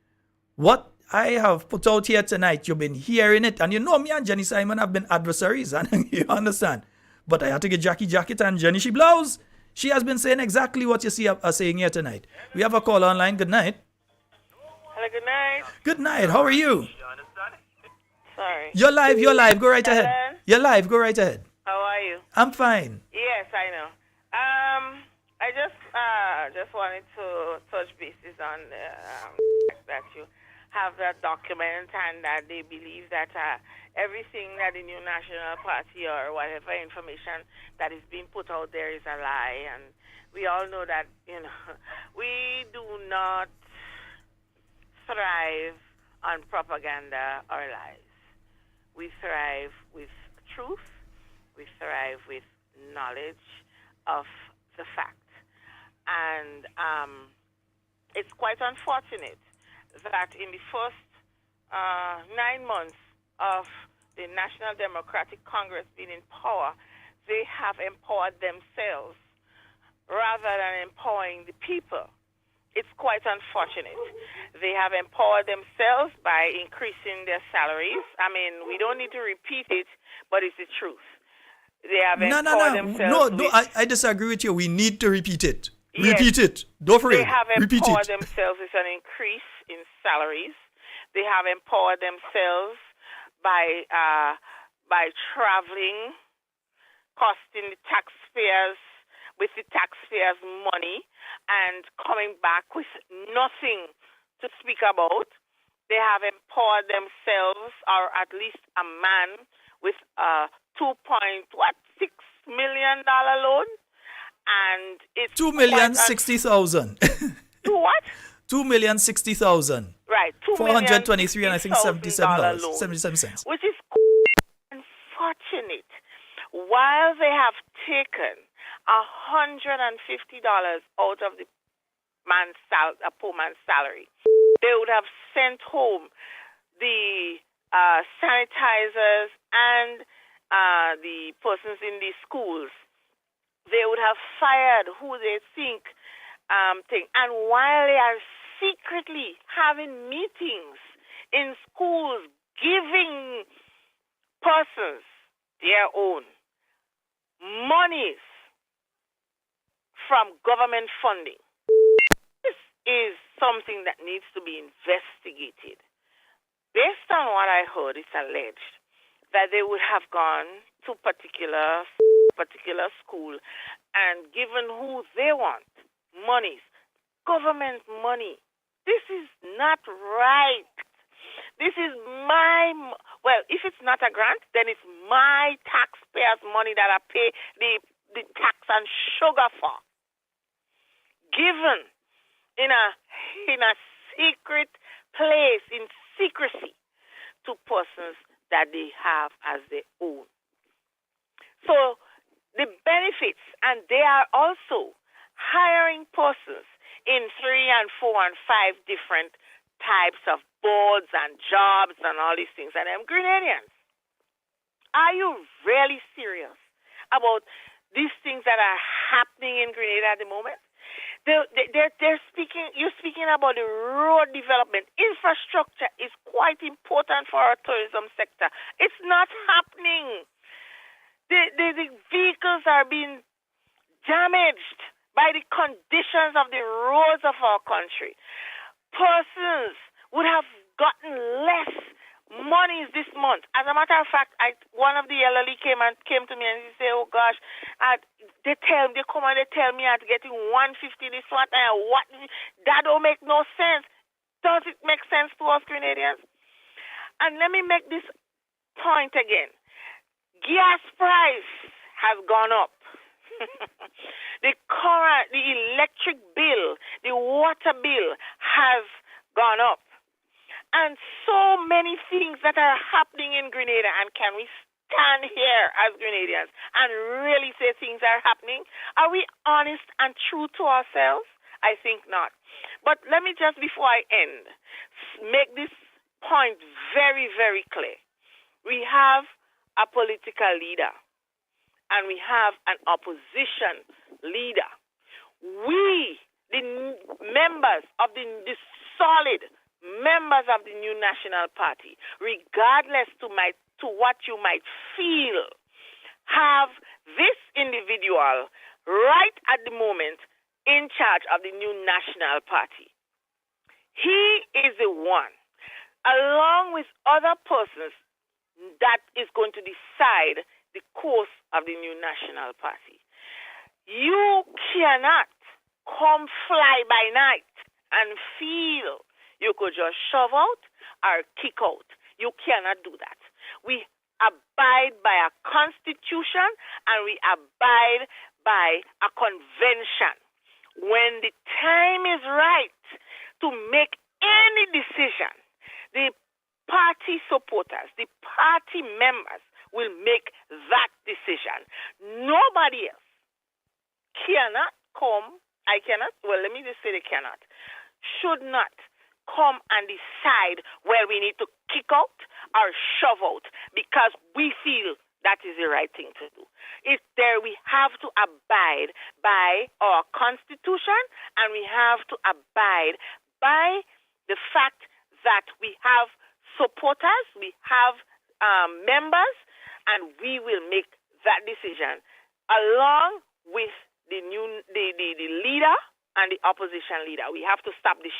what I have put out here tonight. You've been hearing it. And you know me and Jenny Simon have been adversaries. And you understand. But I had to get Jackie jacket and Jenny she blouse. She has been saying exactly what you see are saying here tonight. We have a call online. Good night. Hello, good night. Good night. How are you? Sorry. You're live. Go right ahead. Helen? You're live. Go right ahead. How are you? I'm fine. Yes, I know. I just wanted to touch bases on that you have that document and that they believe that everything that the New National Party or whatever information that is being put out there is a lie. And we all know that, we do not thrive on propaganda or lies. We thrive with truth. We thrive with knowledge of the fact. And it's quite unfortunate that in the first 9 months of the National Democratic Congress being in power, they have empowered themselves rather than empowering the people. It's quite unfortunate. They have empowered themselves by increasing their salaries. I mean, we don't need to repeat it, but it's the truth. They have empowered themselves. No, I disagree with you. We need to repeat it. Yes. Repeat it. Don't They forget. have Repeat empowered it. themselves with an increase in salaries. They have empowered themselves by traveling, costing the taxpayers with the taxpayers' money, and coming back with nothing to speak about. They have empowered themselves, or at least a man, with a $2.6 million loan. And it's 2,060,000. To what? 2,060,000. Right, 423 and I think $77. loan, 77 cents. which is unfortunate. While they have taken $150 out of the a poor man's salary, they would have sent home the sanitizers and the persons in the schools. They would have fired who they think thing. And while they are secretly having meetings in schools, giving persons their own monies from government funding. This is something that needs to be investigated. Based on what I heard, it's alleged that they would have gone to particular school and given who they want monies, government money. This is not right. This is if it's not a grant, then it's my taxpayers' money that I pay the tax and sugar for. Given in a secret place, in secrecy, to persons that they have as their own. So the benefits, and they are also hiring persons in 3 and 4 and 5 different types of boards and jobs and all these things. And them Grenadians, are you really serious about these things that are happening in Grenada at the moment? They're speaking. You're speaking about the road development. Infrastructure is quite important for our tourism sector. It's not happening. The vehicles are being damaged by the conditions of the roads of our country. Persons would have gotten less monies this month. As a matter of fact, one of the elderly came to me and he said, "Oh gosh, they come and they tell me I'm getting 150 this one and what? That don't make no sense. Does it make sense to us Grenadians?" And let me make this point again. Gas price has gone up. The electric bill, the water bill has gone up. And so many things that are happening in Grenada. And can we stand here as Grenadians and really say things are happening? Are we honest and true to ourselves? I think not. But let me just, before I end, make this point very, very clear. We have a political leader and we have an opposition leader. We, the members of the solid members of the New National Party, regardless to what you might feel, have this individual right at the moment in charge of the New National Party. He is the one, along with other persons, that is going to decide the course of the New National Party. You cannot come fly by night and feel you could just shove out or kick out. You cannot do that. We abide by a constitution and we abide by a convention. When the time is right to make any decision, the party supporters, the party members will make that decision. Nobody else cannot come, let me just say they cannot, should not come and decide where we need to kick out or shove out because we feel that is the right thing to do. We have to abide by our constitution and we have to abide by the fact that we have supporters, we have members, and we will make that decision along with the leader and the opposition leader. We have to stop this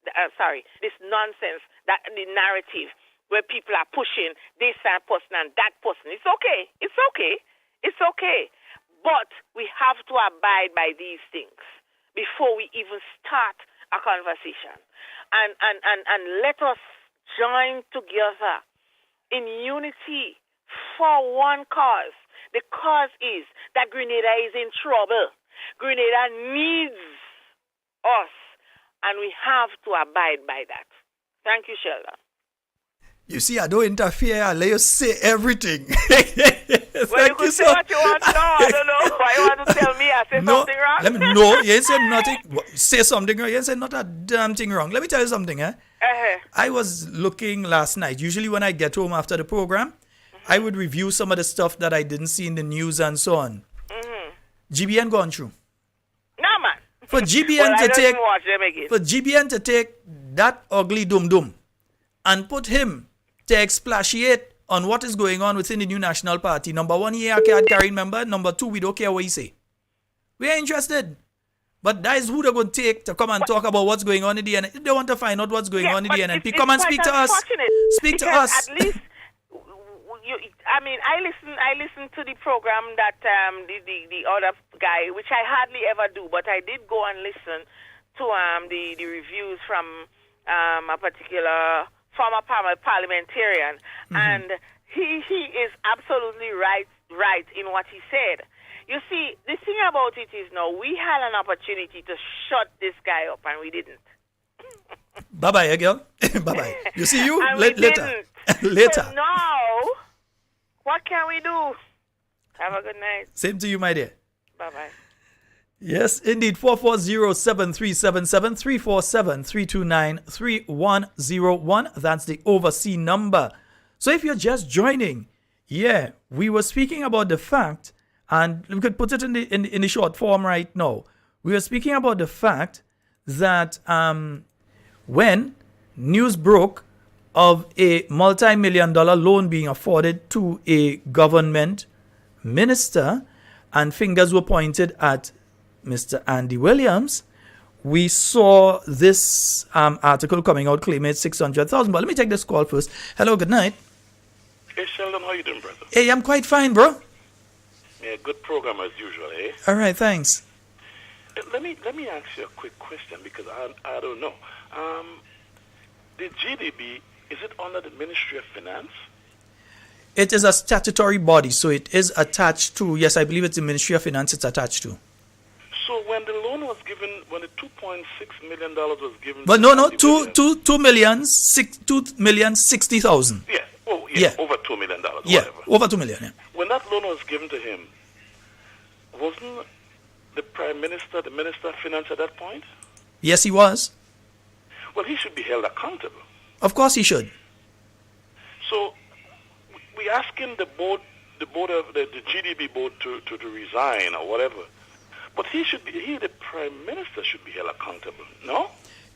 this nonsense, that the narrative where people are pushing this person and that person. It's okay. But we have to abide by these things before we even start a conversation. And let us join together in unity for one cause. The cause is that Grenada is in trouble. Grenada needs us, and we have to abide by that. Thank you, Sheldon. You see, I don't interfere. I let you say everything. Well, you can say what you want to know. I don't know why you want to tell me I said something wrong. No, you ain't said nothing. Say something wrong. You ain't said not a damn thing wrong. Let me tell you something. I was looking last night. Usually when I get home after the program, I would review some of the stuff that I didn't see in the news and so on. GBN gone through. No, man. For GBN to take that ugly dum-dum and put him to expatiate on what is going on within the New National Party. Number one, he ain't a carrying member. Number two, we don't care what he say. We are interested. But that is who they're going to take to come and talk about what's going on in the NNP. If they want to find out what's going on in the NNP, come and speak to us. Speak to us. At least, I listen to the program that the other guy, which I hardly ever do, but I did go and listen to the reviews from a particular former parliamentarian, and he is absolutely right in what he said. You see, the thing about it is now we had an opportunity to shut this guy up, and we didn't. Bye-bye, girl. Bye-bye. You see you? Later. So now, what can we do? Have a good night. Same to you, my dear. Bye-bye. Yes, indeed. 440-7377, 347-329-3101. That's the overseas number. So if you're just joining, we were speaking about the fact, and we could put it in the short form right now. We were speaking about the fact that when news broke of a multi-million-dollar loan being afforded to a government minister, and fingers were pointed at Mr. Andy Williams, we saw this article coming out claiming it's 600,000. But let me take this call first. Hello, good night. Hey, Sheldon, how you doing, brother? Hey, I'm quite fine, bro. Yeah, good program as usual, eh? All right, thanks. Let me ask you a quick question because I don't know. The GDB, is it under the Ministry of Finance? It is a statutory body, so it is attached to, yes, I believe it's the Ministry of Finance it's attached to. So when the loan was given, when the $2.6 million was given... But to no, Andy Williams- 2,060,000. Yeah, Yeah. over $2 million, Yeah, whatever. over 2 million, yeah. When that loan was given to him, wasn't the Prime Minister the Minister of Finance at that point? Yes, he was. Well, he should be held accountable. Of course he should. So we asking the board of the GDB board to resign or whatever, but he, the Prime Minister, should be held accountable. No?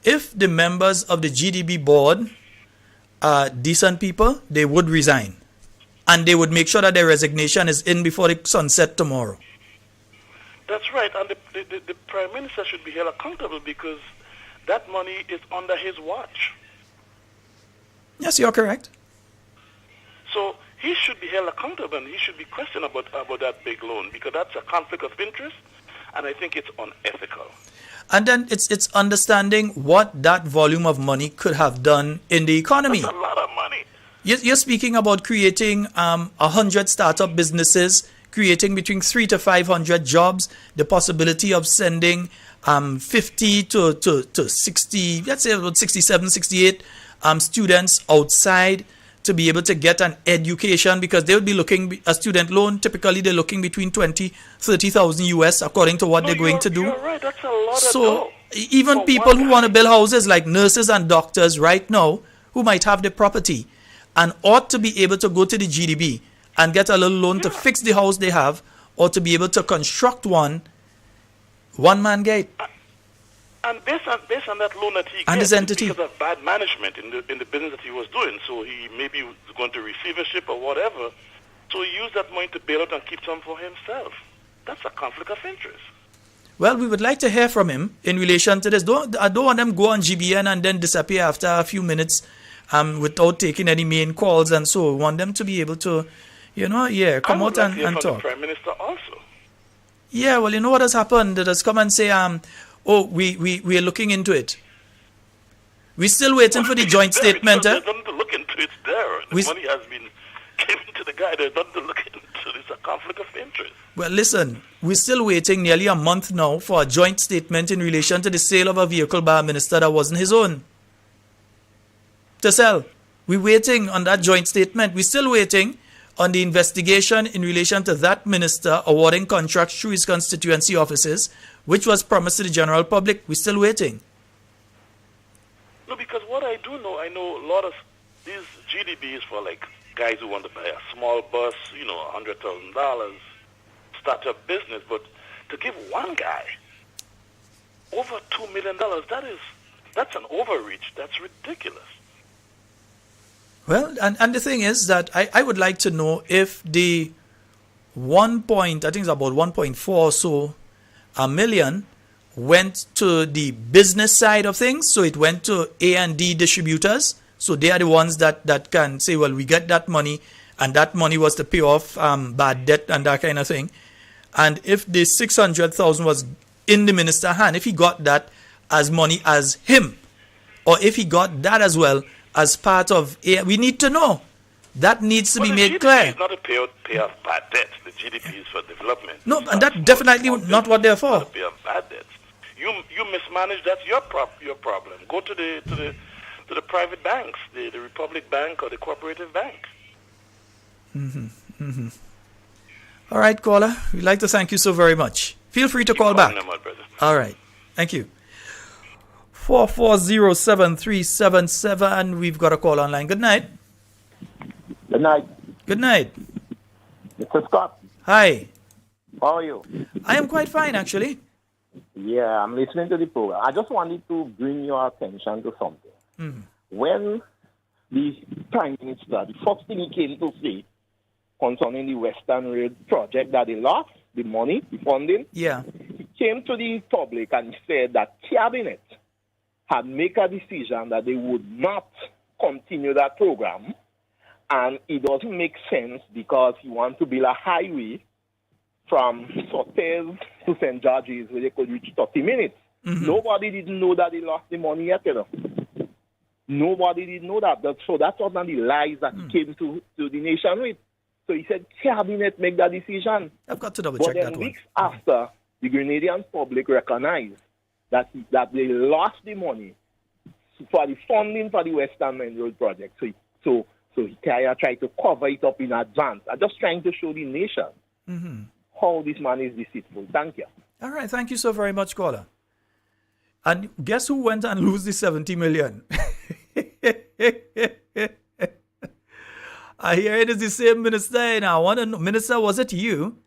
If the members of the GDB board are decent people, they would resign. And they would make sure that their resignation is in before the sunset tomorrow. That's right, and the Prime Minister should be held accountable because that money is under his watch. Yes, you're correct. So he should be held accountable and he should be questioned about that big loan because that's a conflict of interest and I think it's unethical. And then it's understanding what that volume of money could have done in the economy. That's a lot of money. You're speaking about creating 100 startup businesses, creating between 300 to 500 jobs, the possibility of sending 50 to 60, let's say about 67, 68 students outside to be able to get an education because they would be looking, a student loan, typically they're looking between 20, 30,000 US according to what they're going to do. You're right, that's a lot So of dough. even people who want to build houses like nurses and doctors right now who might have the property and ought to be able to go to the GDB and get a little loan to fix the house they have or to be able to construct one man gate. And based on that loan that he And gets, his entity. because of bad management in the business that he was doing, so he maybe was going to receivership or whatever, so he used that money to bail out and keep some for himself. That's a conflict of interest. Well, we would like to hear from him in relation to this. I don't want them go on GBN and then disappear after a few minutes without taking any main calls and so. We want them to be able to, come out and from talk. The Prime Minister also. Yeah, well, you know what has happened? They just come and say, we are looking into it. We're still waiting for the joint statement. There's nothing to look into. It's there. The money has been given to the guy. There's nothing to look into. It's a conflict of interest. Well, listen, we're still waiting nearly a month now for a joint statement in relation to the sale of a vehicle by a minister that wasn't his own to sell. We're waiting on that joint statement. We're still waiting on the investigation in relation to that minister awarding contracts through his constituency offices, which was promised to the general public. We're still waiting. No, because what I do know, I know a lot of these GDBs for like guys who want to buy a small bus, $100,000, start a business, but to give one guy over $2 million, that's an overreach. That's ridiculous. Well, and the thing is that I would like to know if the I think it's about 1.4 or so a million went to the business side of things. So it went to A&D distributors. So they are the ones that can say, well, we get that money and that money was to pay off bad debt and that kind of thing. And if the 600,000 was in the minister's hand, if he got that as money as him, or if he got that as well as part of we need to know. That needs to be made GDP clear. is not a pay off bad debts. The GDP is for development. No, and that's definitely not what they're for. Pay off bad debts. You mismanage. That's your problem. Go to the private banks, the Republic Bank or the Cooperative Bank. All right, caller. We'd like to thank you so very much. Feel free to call back. All right. Thank you. 4407377. We've got a call online. Good night. Good night. Good night. Mr. Scott. Hi. How are you? I am quite fine, actually. Yeah, I'm listening to the program. I just wanted to bring your attention to something. When the Prime Minister, the first thing he came to say concerning the Western Rail project that they lost, the money, the funding, he came to the public and said that Cabinet had made a decision that they would not continue that program And it doesn't make sense because he wants to build a highway from Sotez to St. George's where they could reach 30 minutes. Nobody didn't know that he lost the money yet, you know. Nobody didn't know that. So that's one of the lies that he came to the nation with. So he said, Cabinet make that decision. I've got to double But check then that one. weeks after, the Grenadian public recognized that they lost the money for the funding for the Western Main Road project. So he tried to cover it up in advance. I'm just trying to show the nation how this man is deceitful. Thank you. All right, thank you so very much, caller. And guess who went and lose the 70 million? I hear it is the same minister, and I want to know, Minister, was it you?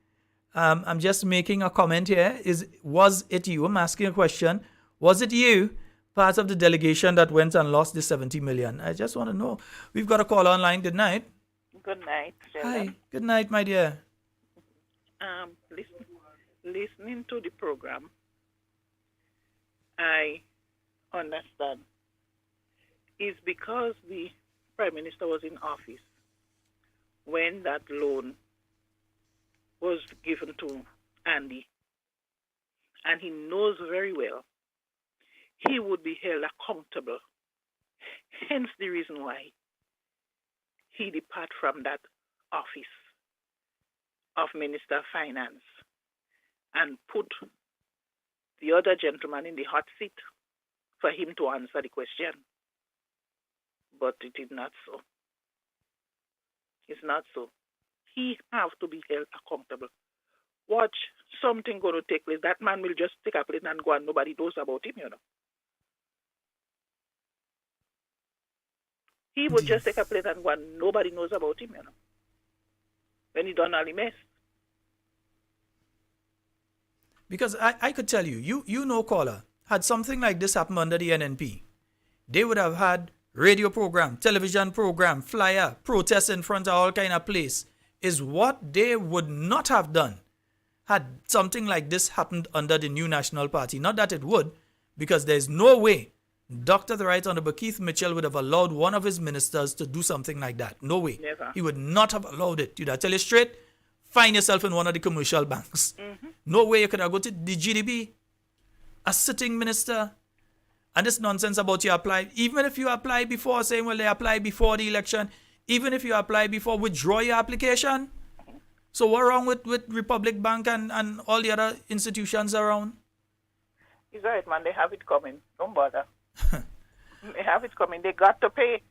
I'm just making a comment here. Was it you? I'm asking a question. Was it you, part of the delegation that went and lost the 70 million? I just want to know. We've got a call online. Good night. Good night, Sheldon. Hi. Good night, my dear. Listening to the program, I understand. It's because the Prime Minister was in office when that loan was given to Andy. And he knows very well he would be held accountable. Hence the reason why he depart from that office of Minister of Finance and put the other gentleman in the hot seat for him to answer the question. But it is not so. It's not so. He have to be held accountable. Watch something going to take place. That man will just take a plane and go and nobody knows about him, you know. He would just take a plane and go and nobody knows about him, you know. When he done all the mess. Because I could tell you, you know, caller, had something like this happen under the NNP, they would have had radio program, television program, flyer, protest in front of all kind of place. Is what they would not have done had something like this happened under the new National Party. Not that it would, because there's no way Dr. the Right Honorable Keith Mitchell would have allowed one of his ministers to do something like that. No way. Never. He would not have allowed it. You'd have tell you straight, find yourself in one of the commercial banks. No way you could have go to the GDP, a sitting minister, and this nonsense about you apply. Even if you apply before, saying, well, they apply before the election, even if you apply before, withdraw your application. So what wrong with Republic Bank and all the other institutions around? It's all right, man. They have it coming. Don't bother. They have it coming. They got to pay.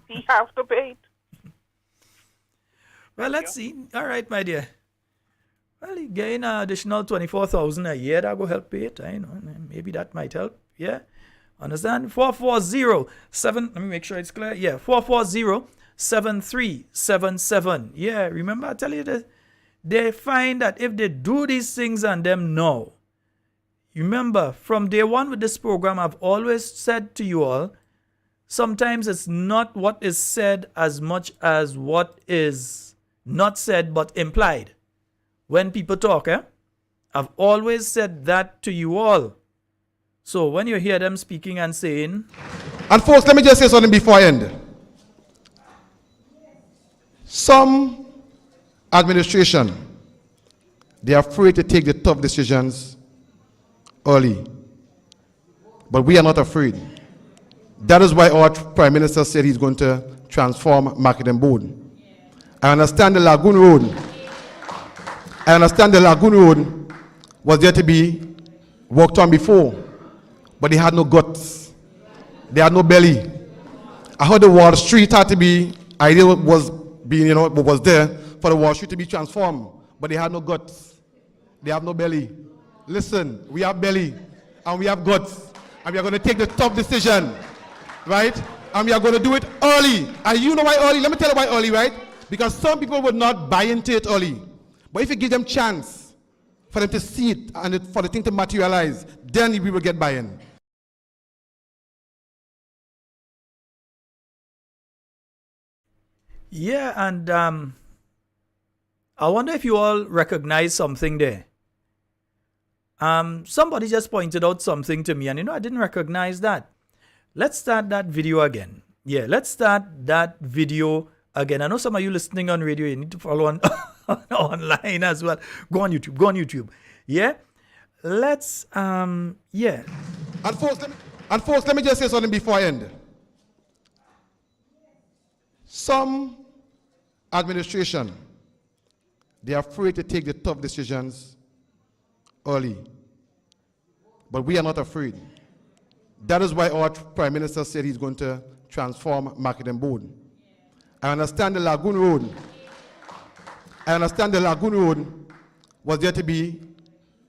He has to pay it. Well, let's see. All right, my dear. Well, you gain an additional 24,000 a year. That will help pay it. I know. Maybe that might help. Yeah. Understand? 440-7. Let me make sure it's clear. Yeah. 440-7377. Yeah. Remember, I tell you that they find that if they do these things on them now, remember, from day one with this program, I've always said to you all, sometimes it's not what is said as much as what is not said but implied. When people talk, I've always said that to you all. So when you hear them speaking and saying... And folks, let me just say something before I end. Some administration, they are afraid to take the tough decisions early. But we are not afraid. That is why our Prime Minister said he's going to transform Marketing Board. I understand the Lagoon Road. I understand the Lagoon Road was there to be worked on before, but they had no guts. They had no belly. I heard the Wall Street had to be, idea was being, was there for the Wall Street to be transformed, but they had no guts. They have no belly. Listen, we have belly and we have guts, and we are going to take the tough decision, right? And we are going to do it early. And you know why early? Let me tell you why early, right? Because some people would not buy into it early. But if you give them chance for them to see it and for the thing to materialize, then we will get buy-in. Yeah, and I wonder if you all recognize something there. Somebody just pointed out something to me, and I didn't recognize that. Let's start that video again. Yeah, let's start that video again. I know some of you listening on radio, you need to follow on online as well. Go on YouTube. Go on YouTube. Yeah. Let's yeah. And folks, let me just say something before I end. Some administration, they are afraid to take the tough decisions early. But we are not afraid. That is why our Prime Minister said he's going to transform Marketing Board. I understand the Lagoon Road. I understand the Lagoon Road was there to be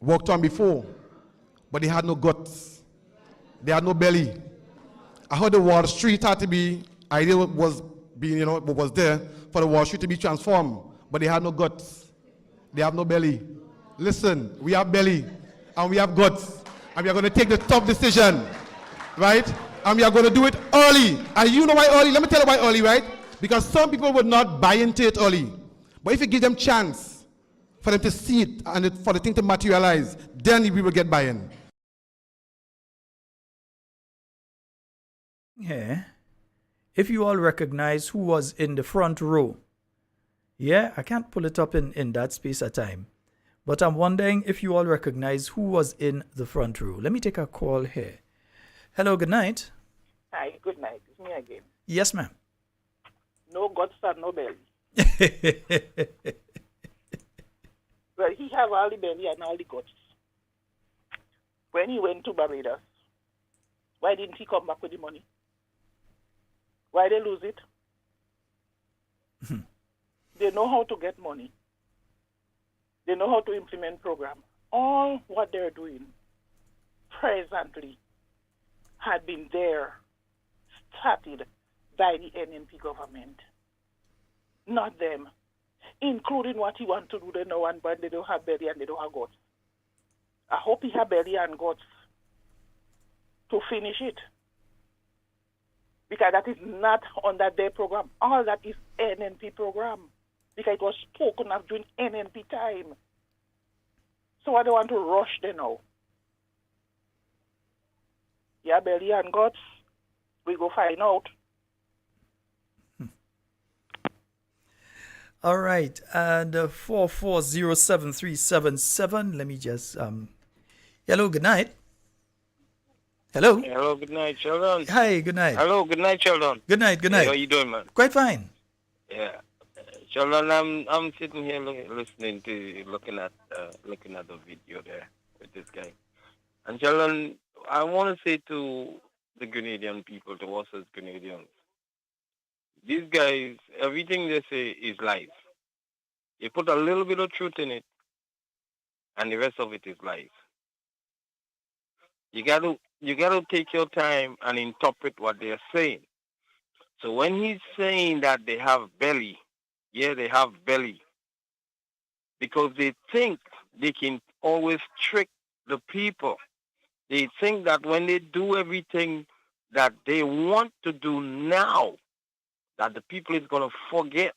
worked on before, but they had no guts. They had no belly. I heard the Wall Street had to be, idea was being, was there for the Wall Street to be transformed, but they had no guts. They have no belly. Listen, we have belly and we have guts, and we are going to take the tough decision, right? And we are going to do it early. And you know why early? Let me tell you why early, right? Because some people would not buy into it early. But if you give them chance for them to see it and for the thing to materialize, then we will get buy-in. Yeah. If you all recognize who was in the front row. Yeah, I can't pull it up in that space of time. But I'm wondering if you all recognize who was in the front row. Let me take a call here. Hello, good night. Hi, good night. It's me again. Yes, ma'am. No guts and no belly. Well, he have all the belly and all the guts. When he went to Barbados, why didn't he come back with the money? Why they lose it? They know how to get money. They know how to implement program. All what they're doing presently had been there, started by the NNP government. Not them. Including what he want to do, they know, but they don't have belly and they don't have guts. I hope he have belly and guts to finish it. Because that is not under their program. All that is NNP program. Because it was spoken of during NNP time. So I don't want to rush them now. Yeah, belly and guts. We go find out. All right, and 440737. Let me just hello, good night. Hello. Hello, good night, Sheldon. Hi, good night. Hello, good night, Sheldon. Good night, good night. Hey, how you doing, man? Quite fine. Yeah, Sheldon, I'm sitting here listening to looking at the video there with this guy, and Sheldon, I want to say to the Grenadian people, to us as Grenadians, these guys, everything they say is lies. They put a little bit of truth in it, and the rest of it is lies. You gotta take your time and interpret what they're saying. So when he's saying that they have belly, yeah, they have belly, because they think they can always trick the people. They think that when they do everything that they want to do now, that the people is going to forget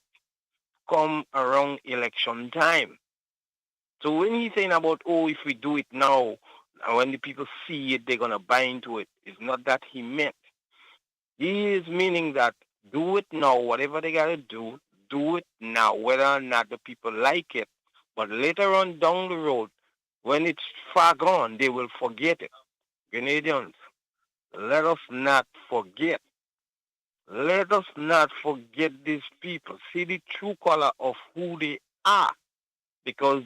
come around election time. So when he's saying about, oh, if we do it now, and when the people see it, they're going to buy into it, it's not that he meant. He is meaning that do it now, whatever they got to do it now, whether or not the people like it. But later on down the road, when it's far gone, they will forget it. Canadians, let us not forget. Let us not forget these people. See the true color of who they are. Because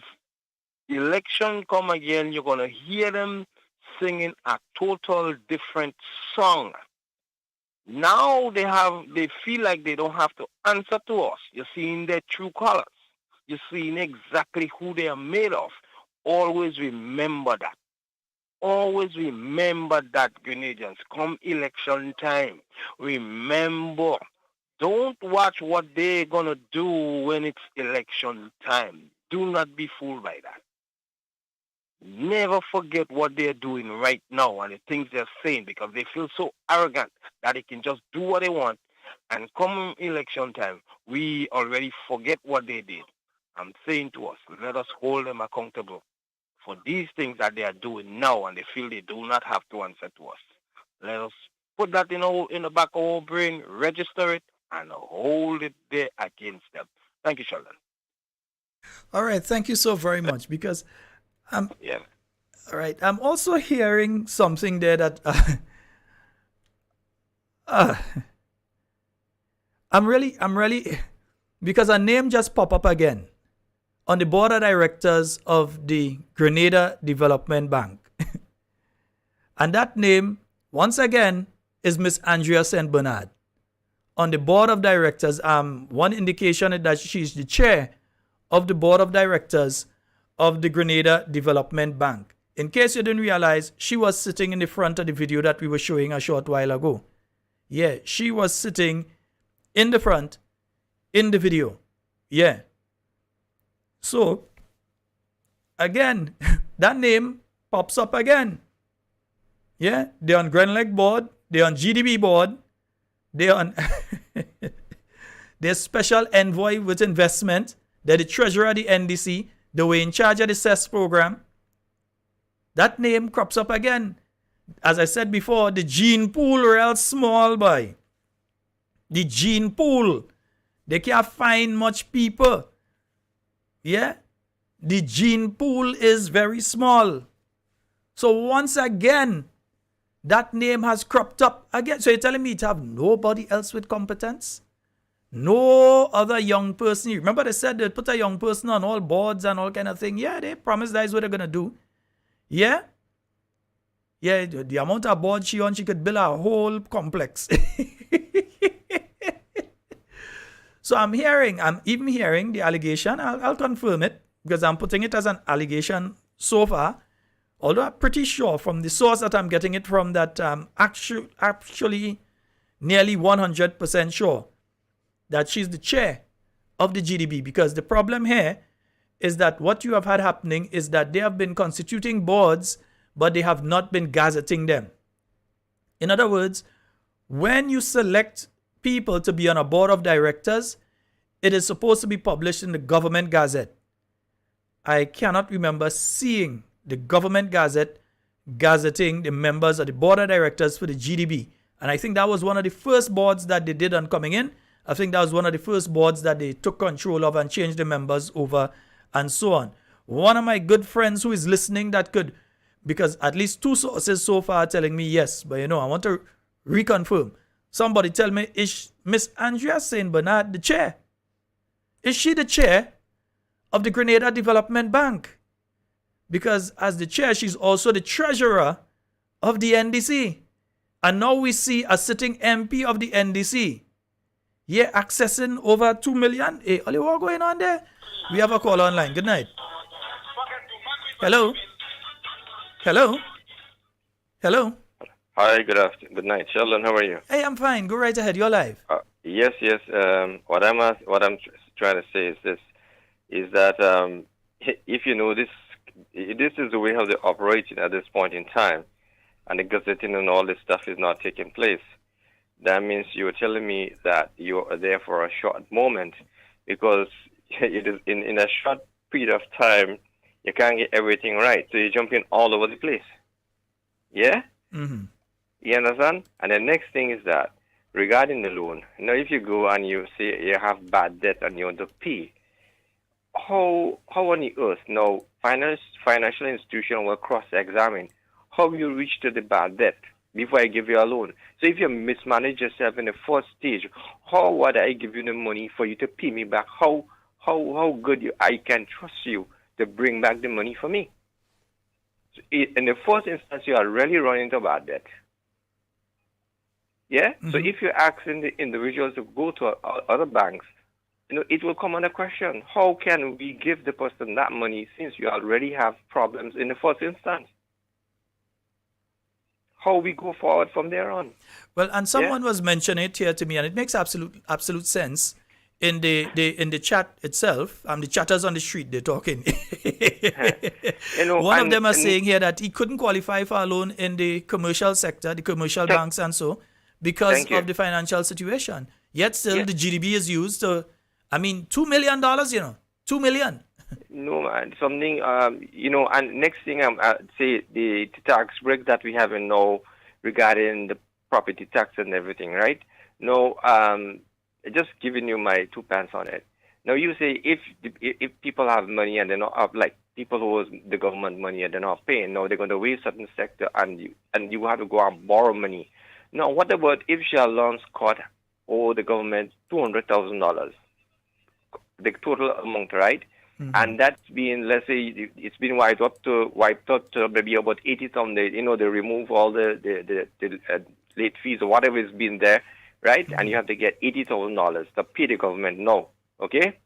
election come again, you're going to hear them singing a total different song. Now they feel like they don't have to answer to us. You're seeing their true colors. You're seeing exactly who they are made of. Always remember that. Always remember that, Grenadians. Come election time, remember, don't watch what they're going to do when it's election time. Do not be fooled by that. Never forget what they're doing right now and the things they're saying, because they feel so arrogant that they can just do what they want. And come election time, we already forget what they did. I'm saying to us, let us hold them accountable for these things that they are doing now, and they feel they do not have to answer to us. Let us put that in the back of our brain, register it, and hold it there against them. Thank you, Sheldon. All right, thank you so very much. Because Yeah. all right, I'm also hearing something there that I'm really, because a name just pop up again on the board of directors of the Grenada Development Bank. And that name, once again, is Miss Andrea St. Bernard. On the board of directors, one indication is that she's the chair of the board of directors of the Grenada Development Bank. In case you didn't realize, she was sitting in the front of the video that we were showing a short while ago. Yeah, she was sitting in the front in the video. Yeah. So, again, that name pops up again. Yeah, they're on Grenlec board, they're on GDB board, they're on they're special envoy with investment, they're the treasurer of the NDC, they were in charge of the CES program. That name crops up again. As I said before, the gene pool real small, boy. The gene pool. They can't find much people. Yeah? The gene pool is very small. So once again, that name has cropped up again. So you're telling me it have nobody else with competence? No other young person. Remember they said they'd put a young person on all boards and all kind of thing. Yeah, they promised that's what they're going to do. Yeah? Yeah, the amount of boards she on, she could build a whole complex. So I'm even hearing the allegation. I'll confirm it because I'm putting it as an allegation so far. Although I'm pretty sure from the source that I'm getting it from that actually nearly 100% sure that she's the chair of the GDB, because the problem here is that what you have had happening is that they have been constituting boards, but they have not been gazetting them. In other words, when you select people to be on a board of directors, it is supposed to be published in the government gazette. I cannot remember seeing the government gazette gazetting the members of the board of directors for the GDB. And I think that was one of the first boards that they did on coming in. I think that was one of the first boards that they took control of and changed the members over and so on. One of my good friends who is listening that could, because at least two sources so far are telling me yes, but I want to reconfirm. Somebody tell me, is Miss Andrea St. Bernard the chair? Is she the chair of the Grenada Development Bank? Because as the chair, she's also the treasurer of the NDC. And now we see a sitting MP of the NDC. Yeah, accessing over 2 million. Hey, Oli, what going on there? We have a call online. Good night. Hello? Hello? Hello? Hi, good night. Sheldon, how are you? Hey, I'm fine. Go right ahead. You're live. Yes. What I'm trying to say is this, is that if you know this is the way how they're operating at this point in time, and the gazetting and all this stuff is not taking place. That means you're telling me that you are there for a short moment, because it is in a short period of time, you can't get everything right. So you're jumping all over the place. Yeah? Mm-hmm. You understand? And the next thing is that regarding the loan, if you go and you say you have bad debt and you want to pay, how on the earth now financial institution will cross-examine how you reach to the bad debt before I give you a loan? So if you mismanage yourself in the first stage, how would I give you the money for you to pay me back? How good I can trust you to bring back the money for me? So in the first instance, you are really running into bad debt. Yeah? Mm-hmm. So if you're asking the individuals to go to other banks, it will come under question. How can we give the person that money since you already have problems in the first instance? How we go forward from there on? Well, and someone was mentioning it here to me, and it makes absolute sense. In the chat itself, the chatters on the street, they're talking. One of them are saying here that he couldn't qualify for a loan in the commercial sector, the commercial banks and so, because of the financial situation. Yet still the GDB is used to, $2 million, $2 million. No, man, something, and next thing, say the tax break that we have now regarding property tax and everything, right? Now, just giving you my 2 pence on it. Now you say if people have money and they're not have like people who owe the government money and they're not paying, now they're going to waste certain sector and you have to go and borrow money. Now what about if Charlon Scott owe the government $200,000, the total amount, right? And that's been, let's say, it's been wiped out to maybe about 80,000. They remove all the late fees or whatever has been there, right? And you have to get $80,000 to pay the government. No, okay?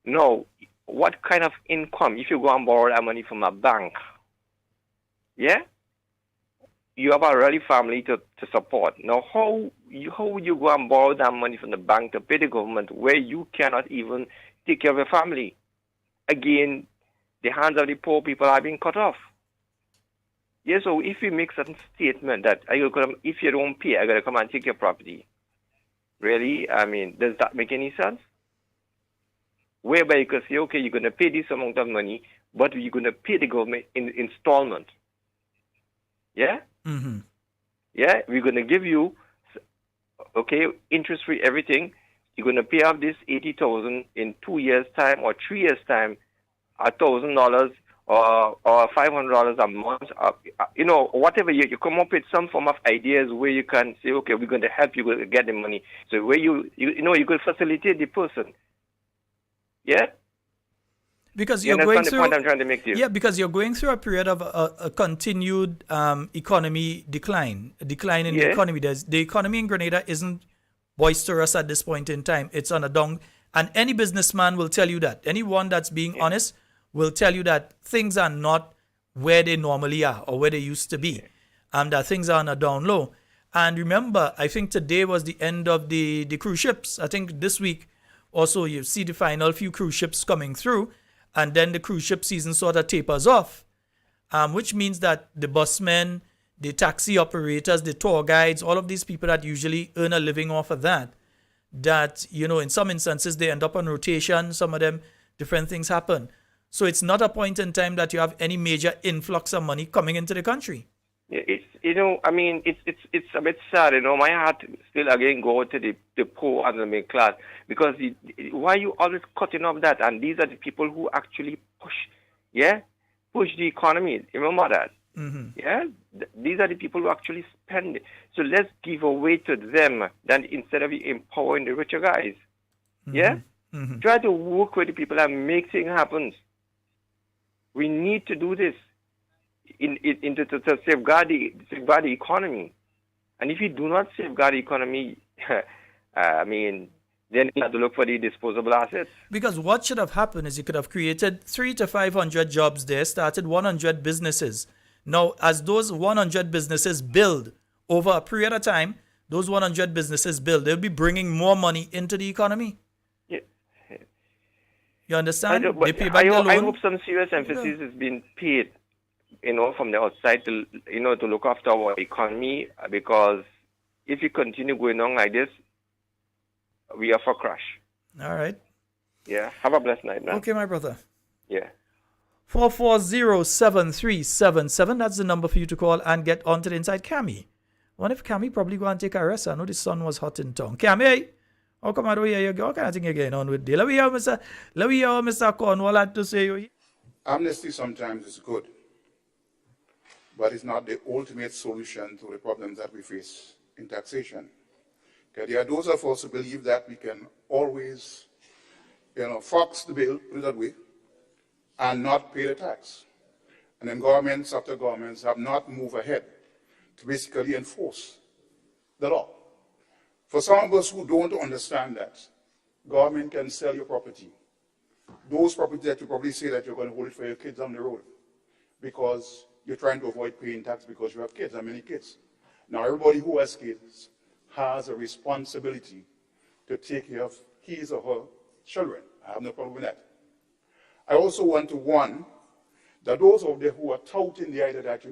No, what kind of income, if you go and borrow that money from a bank, yeah? You have a really family to support. Now, how would you go and borrow that money from the bank to pay the government where you cannot even take care of your family? Again, the hands of the poor people are being cut off. Yeah, so if you make certain statement that if you don't pay, I got to come and take your property. Really? I mean, does that make any sense? Whereby you could say, okay, you're going to pay this amount of money, but you're going to pay the government in installment. Yeah? Mm-hmm. Yeah, we're going to give you, okay, interest-free everything. You're going to pay off this $80,000 in 2 years' time or 3 years' time, $1,000 or $500 a month. Whatever you come up with some form of ideas where you can say, okay, we're going to help you get the money. So where you could facilitate the person. Yeah. Because you you're going understand the point I'm trying to make to you? Yeah, because you're going through a period of a continued economy decline in the economy. The economy in Grenada isn't boisterous at this point in time. It's on a down, and any businessman will tell you that. Anyone that's being honest will tell you that things are not where they normally are or where they used to be, that things are on a down low. And remember, I think today was the end of the cruise ships. I think this week also you see the final few cruise ships coming through, and then the cruise ship season sort of tapers off, which means that the busmen, the taxi operators, the tour guides, all of these people that usually earn a living off of that, in some instances, they end up on rotation. Some of them, different things happen. So it's not a point in time that you have any major influx of money coming into the country. It's it's a bit sad. My heart still again go to the poor and the middle class, because why you always cutting off that? And these are the people who actually push the economy. Remember that. Mm-hmm. Yeah, these are the people who actually spend it. So let's give away to them than instead of empowering the richer guys. Mm-hmm. Yeah, mm-hmm. Try to work with the people and make things happen. We need to do this to safeguard the economy. And if you do not safeguard the economy, then you have to look for the disposable assets. Because what should have happened is you could have created 300 to 500 jobs there, started 100 businesses. Now, as those 100 businesses build over a period of time, those 100 businesses build, they'll be bringing more money into the economy. Yeah. You understand? They pay back the loan. I hope some serious emphasis is being paid, from the outside to look after our economy, because if you continue going on like this, we are for crash. All right. Yeah. Have a blessed night, man. Okay, my brother. Yeah. 440-7377. That's the number for you to call and get onto the inside. Cammy. I wonder if Cammy probably go and take a rest. I know the sun was hot in town. Cammy, how come I don't hear you? What kind of thing you're getting on with? Let me hear Mr. Cornwall had to say. Amnesty sometimes is good, but it's not the ultimate solution to the problems that we face in taxation. Okay, there are those of us who believe that we can always, fox the bill, put it that way, and not pay the tax. And then governments after governments have not moved ahead to basically enforce the law. For some of us who don't understand that, government can sell your property. Those properties that you probably say that you're going to hold it for your kids on the road because you're trying to avoid paying tax because you have kids, and many kids. Now, everybody who has kids has a responsibility to take care of his or her children. I have no problem with that. I also want to warn that those of them who are touting the idea that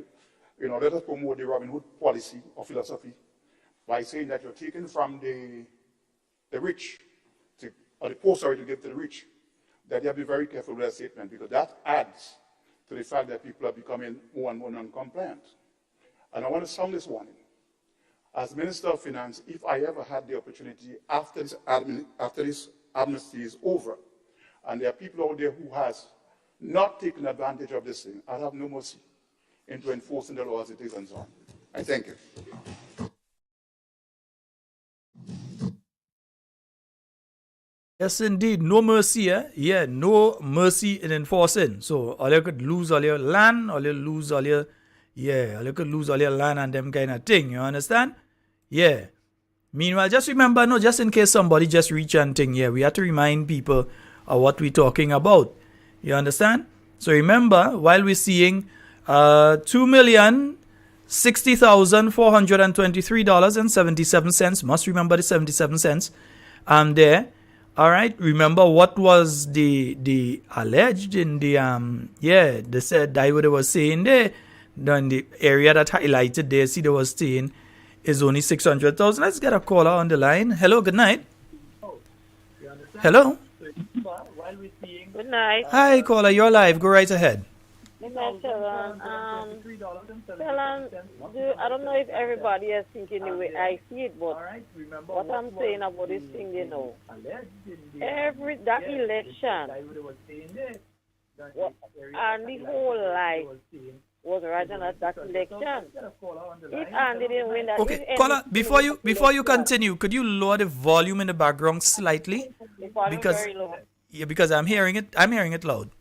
let us promote the Robin Hood policy or philosophy by saying that you're taking from the rich, or the poor, to give to the rich, that you have to be very careful with that statement, because that adds to the fact that people are becoming more and more non-compliant. And I want to sound this warning. As Minister of Finance, if I ever had the opportunity after this amnesty is over, and there are people out there who has not taken advantage of this thing, I'll have no mercy into enforcing the laws it is and so on. I thank you. Yes, indeed. No mercy, eh? Yeah, no mercy in enforcing. So all you could lose all your land, all you lose all your, yeah, all you could lose all your land and them kind of thing. You understand? Yeah. Meanwhile, just remember, no, just in case somebody just reach and thing, yeah, we have to remind people of what we're talking about. You understand? So remember, while we're seeing $2,060,423.77, must remember the 77 cents, there. All right. Remember what was the alleged in the they said that what they was saying there, then the area that highlighted there, see they was saying is only 600,000. Let's get a caller on the line. Hello, good night. Hello. Good night. Hi, caller, you're live. Go right ahead. Felon, I don't know if everybody is thinking the way I see it, but what I'm saying about this thing, you know, that election, and the whole life was right on that election. If Andy didn't win that, Okay, caller, before you continue, could you lower the volume in the background slightly? Because very low. yeah, because I'm hearing it loud.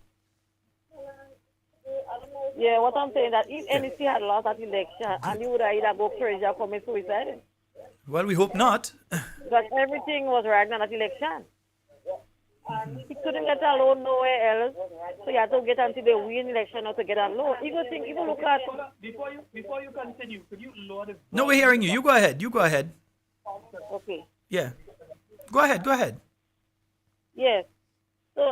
Yeah, what I'm saying that if NEC had lost that election, and he would have either go crazy or commit suicide. Well, we hope not. Because everything was right on that election. He couldn't get a loan nowhere else, so he had to get until the win election or to get a loan. You look at before you continue, could you lower the? No, we're hearing you. You go ahead. Okay. Yeah. Go ahead. Yes. So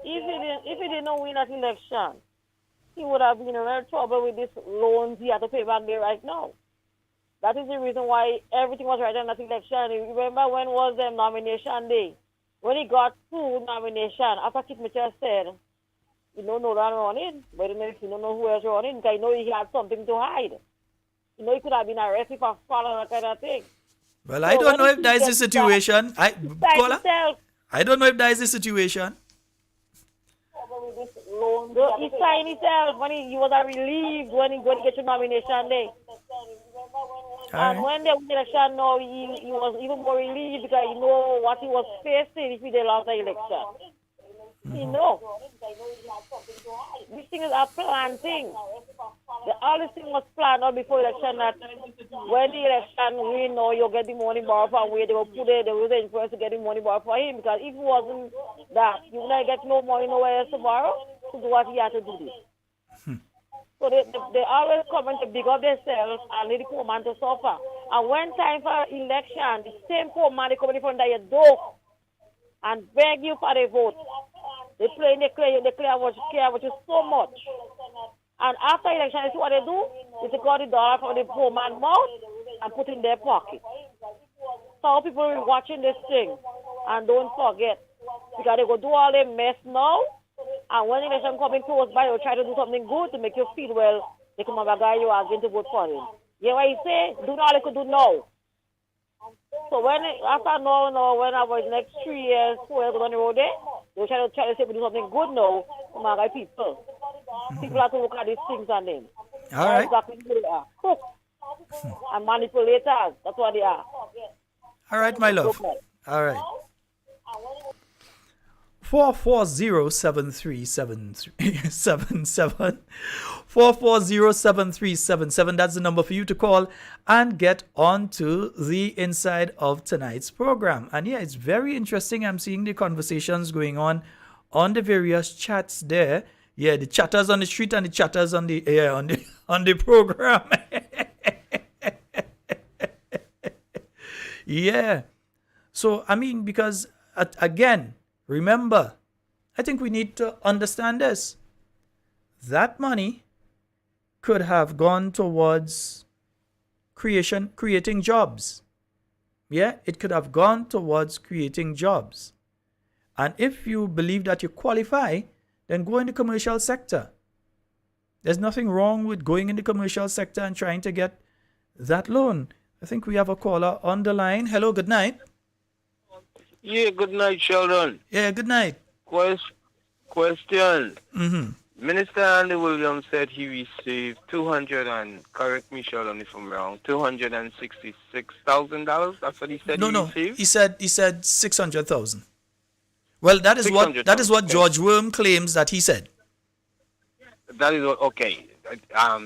if he didn't win that election, he would have been in real trouble with these loans he had to pay back there right now. That is the reason why everything was right on that election. You remember when was the nomination day? When he got two nomination, after Kit Mitchell said, you don't know that running, but you don't know who else running, because you know he had something to hide. You know, he could have been arrested for fraud and that kind of thing. Well, I don't know if that is the situation. I don't know if that is the situation. He signed himself when he was relieved when he get to nomination day. And when the election now, he was even more relieved because he know what he was facing if he did lost the election. He know. This thing is a planned thing. All this thing was planned out before election that when the election win or you get the money borrowed from where they will put it, they will influence to get the money borrowed for him, because if it wasn't that, you would not get no money nowhere else to borrow to do what he had to do. So they always come in to big up themselves and let the poor man to suffer. And when time for election, the same poor man they come in front of your door and beg you for the vote. They clear what you care about you so much. And after election, you see what they do? They take out the dollar from the poor man's mouth and put it in their pocket. So people are watching this thing and don't forget, because they go do all their mess now. And when election coming close by, they'll try to do something good to make you feel well. They come up a guy you are going to vote for him. You know what he say? Do all they could do now. So after now, when I was next 3 years, 4 years on the road there, they'll try to say we do something good now for my people. People have to look at these things and them. All right. Exactly who they are. Crooks and manipulators. That's what they are. All right, my love. All right. 440-7377. 440-7377. That's the number for you to call and get onto the inside of tonight's program. And yeah, it's very interesting. I'm seeing the conversations going on the various chats there. Yeah, the chatters on the street and the chatters on the on the program. Yeah. So I mean, because again, remember, I think we need to understand this. That money could have gone towards creating jobs. Yeah, it could have gone towards creating jobs. And if you believe that you qualify, then go in the commercial sector. There's nothing wrong with going in the commercial sector and trying to get that loan. I think we have a caller on the line. Hello, good night. Yeah, good night, Sheldon. Yeah, good night. Question. Mm-hmm. Minister Andy Williams said he received 200 and, correct me, Sheldon, if I'm wrong, $266,000. That's what he said he No. received? He said 600,000. Well, that is what 600,000, George Worm claims that he said. That is what, okay.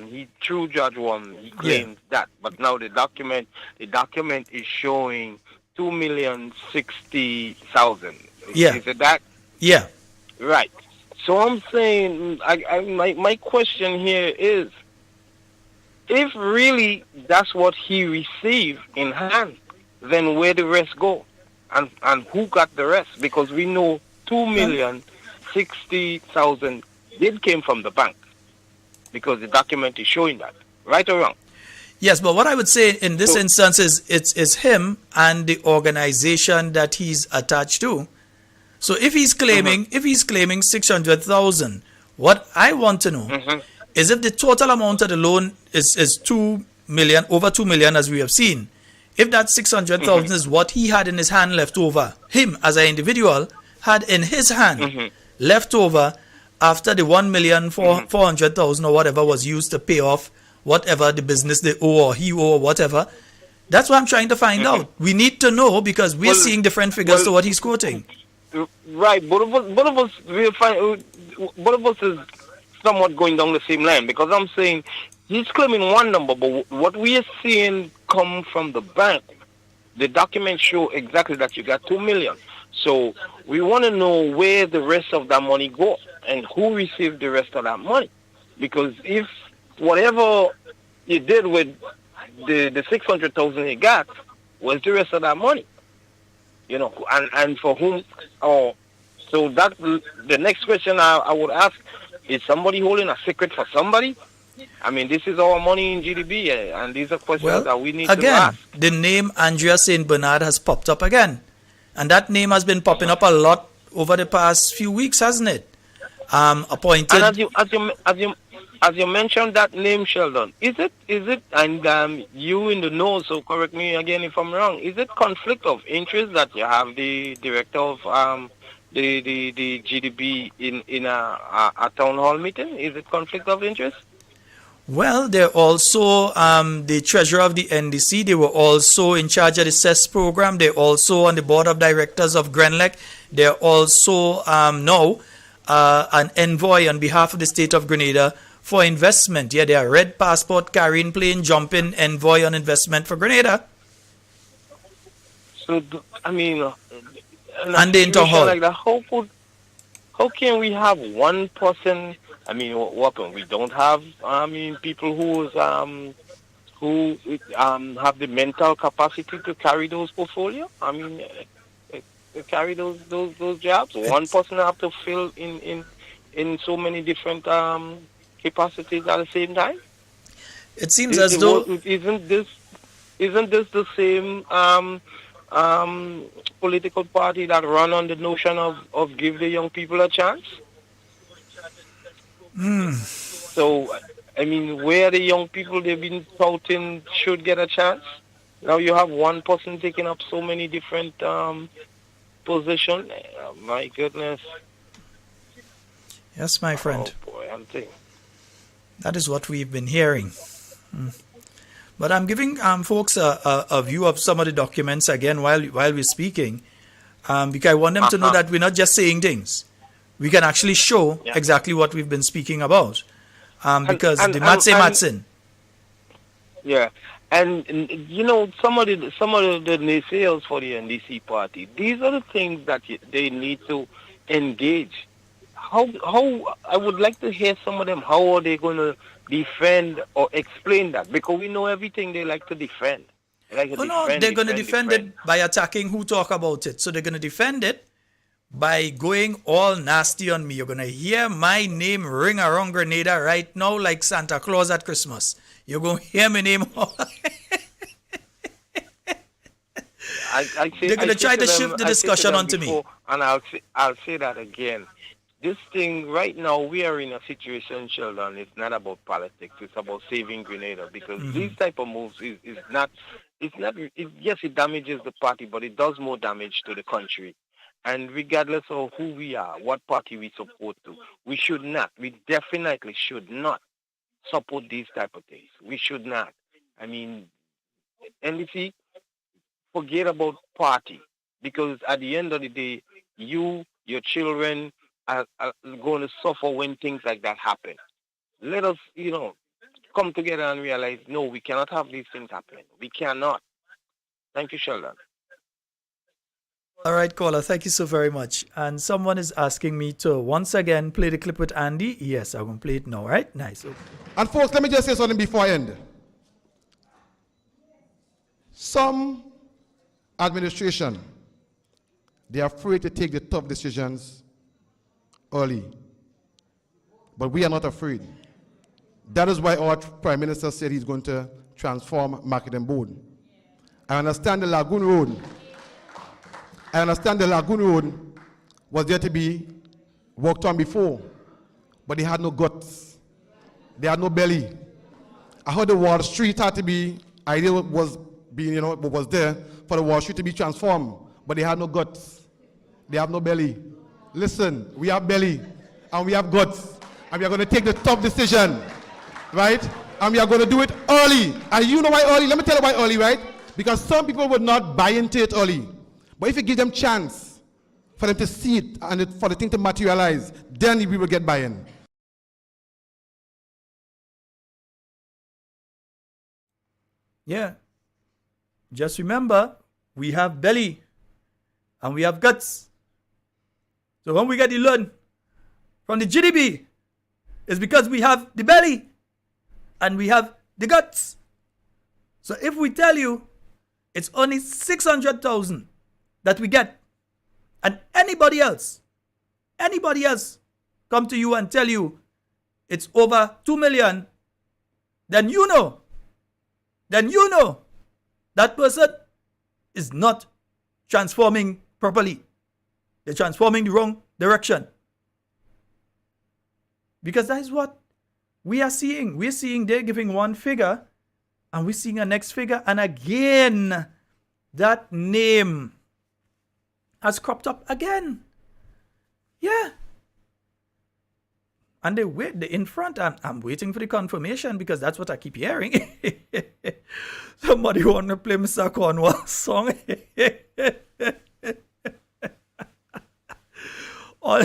He through Judge One, he claims that, but now the document is showing 2,060,000. Yeah. Is it that? Yeah. Right. So I'm saying, my question here is, if really that's what he received in hand, then where the rest go, and who got the rest? Because we know 2,060,000 did came from the bank, because the document is showing that, right or wrong? Yes, but what I would say in this instance is it's him and the organization that he's attached to. So if he's claiming 600,000, what I want to know is if the total amount of the loan is 2 million, over 2 million as we have seen. If that 600,000 is what he had in his hand left over, him as an individual had in his hand left over after the 1,400,000 or whatever was used to pay off whatever the business they owe or he owe or whatever. That's what I'm trying to find out. We need to know because we're seeing different figures to what he's quoting. Right, both of us will find. Both of us is somewhat going down the same line, because I'm saying he's claiming one number, but what we are seeing come from the bank, the documents show exactly that you got 2 million. So we want to know where the rest of that money go and who received the rest of that money, because if whatever you did with the 600,000 he got, where's the rest of that money? You know, and for whom? Oh, so that the next question I would ask is: somebody holding a secret for somebody? I mean, this is our money in GDB, and these are questions that we need to ask. The name Andrea St. Bernard has popped up again, and that name has been popping up a lot over the past few weeks, hasn't it? Appointed. And as you mentioned that name, Sheldon, is it? And you in the know, so correct me again if I'm wrong. Is it conflict of interest that you have the director of the GDB in a town hall meeting? Is it conflict of interest? Well, they're also the treasurer of the NDC. They were also in charge of the CES program. They're also on the board of directors of Grenlec. They're also now an envoy on behalf of the state of Grenada for investment. Yeah, they are red passport carrying plane jumping envoy on investment for Grenada. So I mean, and the interhall. Like that, how can we have one person? I mean, what we don't have? I mean, people who have the mental capacity to carry those portfolio. I mean, carry those jobs. One person have to fill in so many different capacities at the same time. It seems as though isn't this the same political party that run on the notion of give the young people a chance? So, I mean, where the young people they've been touting should get a chance. Now you have one person taking up so many different positions. My goodness. Yes, my friend. Oh boy, I'm thinking. That is what we've been hearing. But I'm giving folks a view of some of the documents again while we're speaking, because I want them to know that we're not just saying things. We can actually show exactly what we've been speaking about, because the Matsin. Yeah, and you know some of the naysayers for the NDC party. These are the things that they need to engage. How I would like to hear some of them. How are they going to defend or explain that? Because we know everything they like to defend. They're going to defend it by attacking who talk about it. So they're going to defend it by going all nasty on me. You're going to hear my name ring around Grenada right now like Santa Claus at Christmas. You're going to hear my name. They're going to try to shift the discussion onto me. And I'll say that again. This thing, right now, we are in a situation, Sheldon, it's not about politics. It's about saving Grenada, because these type of moves is not it's not. Yes, it damages the party, but it does more damage to the country. And regardless of who we are, what party we support to, we should not. We definitely should not support these type of things. We should not. I mean, NDC, forget about party, because at the end of the day, you, your children are going to suffer when things like that happen. Let us, come together and realize, no, we cannot have these things happening. We cannot. Thank you, Sheldon. All right, caller, thank you so very much. And someone is asking me to once again play the clip with Andy. Yes, I'm going to play it now, right? Nice. Okay. And folks, let me just say something before I end. Some administration, they are afraid to take the tough decisions early. But we are not afraid. That is why our Prime Minister said he's going to transform Marketing Board. I understand the Lagoon Road was there to be worked on before, but they had no guts. They had no belly. I heard the Wall Street had to be, idea was being, was there for the Wall Street to be transformed, but they had no guts. They have no belly. Listen, we have belly and we have guts, and we are going to take the tough decision, right? And we are going to do it early. And you know why early? Let me tell you why early, right? Because some people would not buy into it early. But if you give them chance for them to see it and for the thing to materialize, then we will get buy-in. Yeah. Just remember, we have belly and we have guts. So when we get the loan from the GDP, it's because we have the belly and we have the guts. So if we tell you it's only 600,000 that we get, and anybody else come to you and tell you it's over 2 million, then you know that person is not transforming properly. They're transforming the wrong direction. Because that is what we are seeing. We're seeing they're giving one figure and we're seeing a next figure. And again, that name has cropped up again. Yeah. And they wait in front. I'm waiting for the confirmation because that's what I keep hearing. Somebody want to play Mr. Cornwall's song. All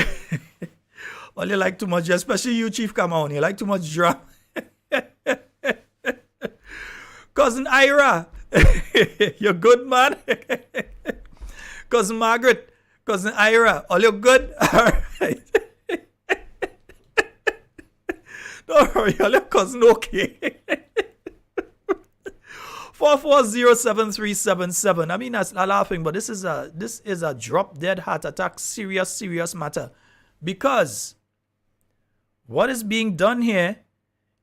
you like too much, especially you, Chief Cameron, you like too much drama. Cousin Ira, you're good, man. Cousin Margaret, Cousin Ira, all you good? All right. Don't worry, all your cousin okay. 4407377. I mean, that's laughing, but this is a drop dead heart attack, serious matter. Because what is being done here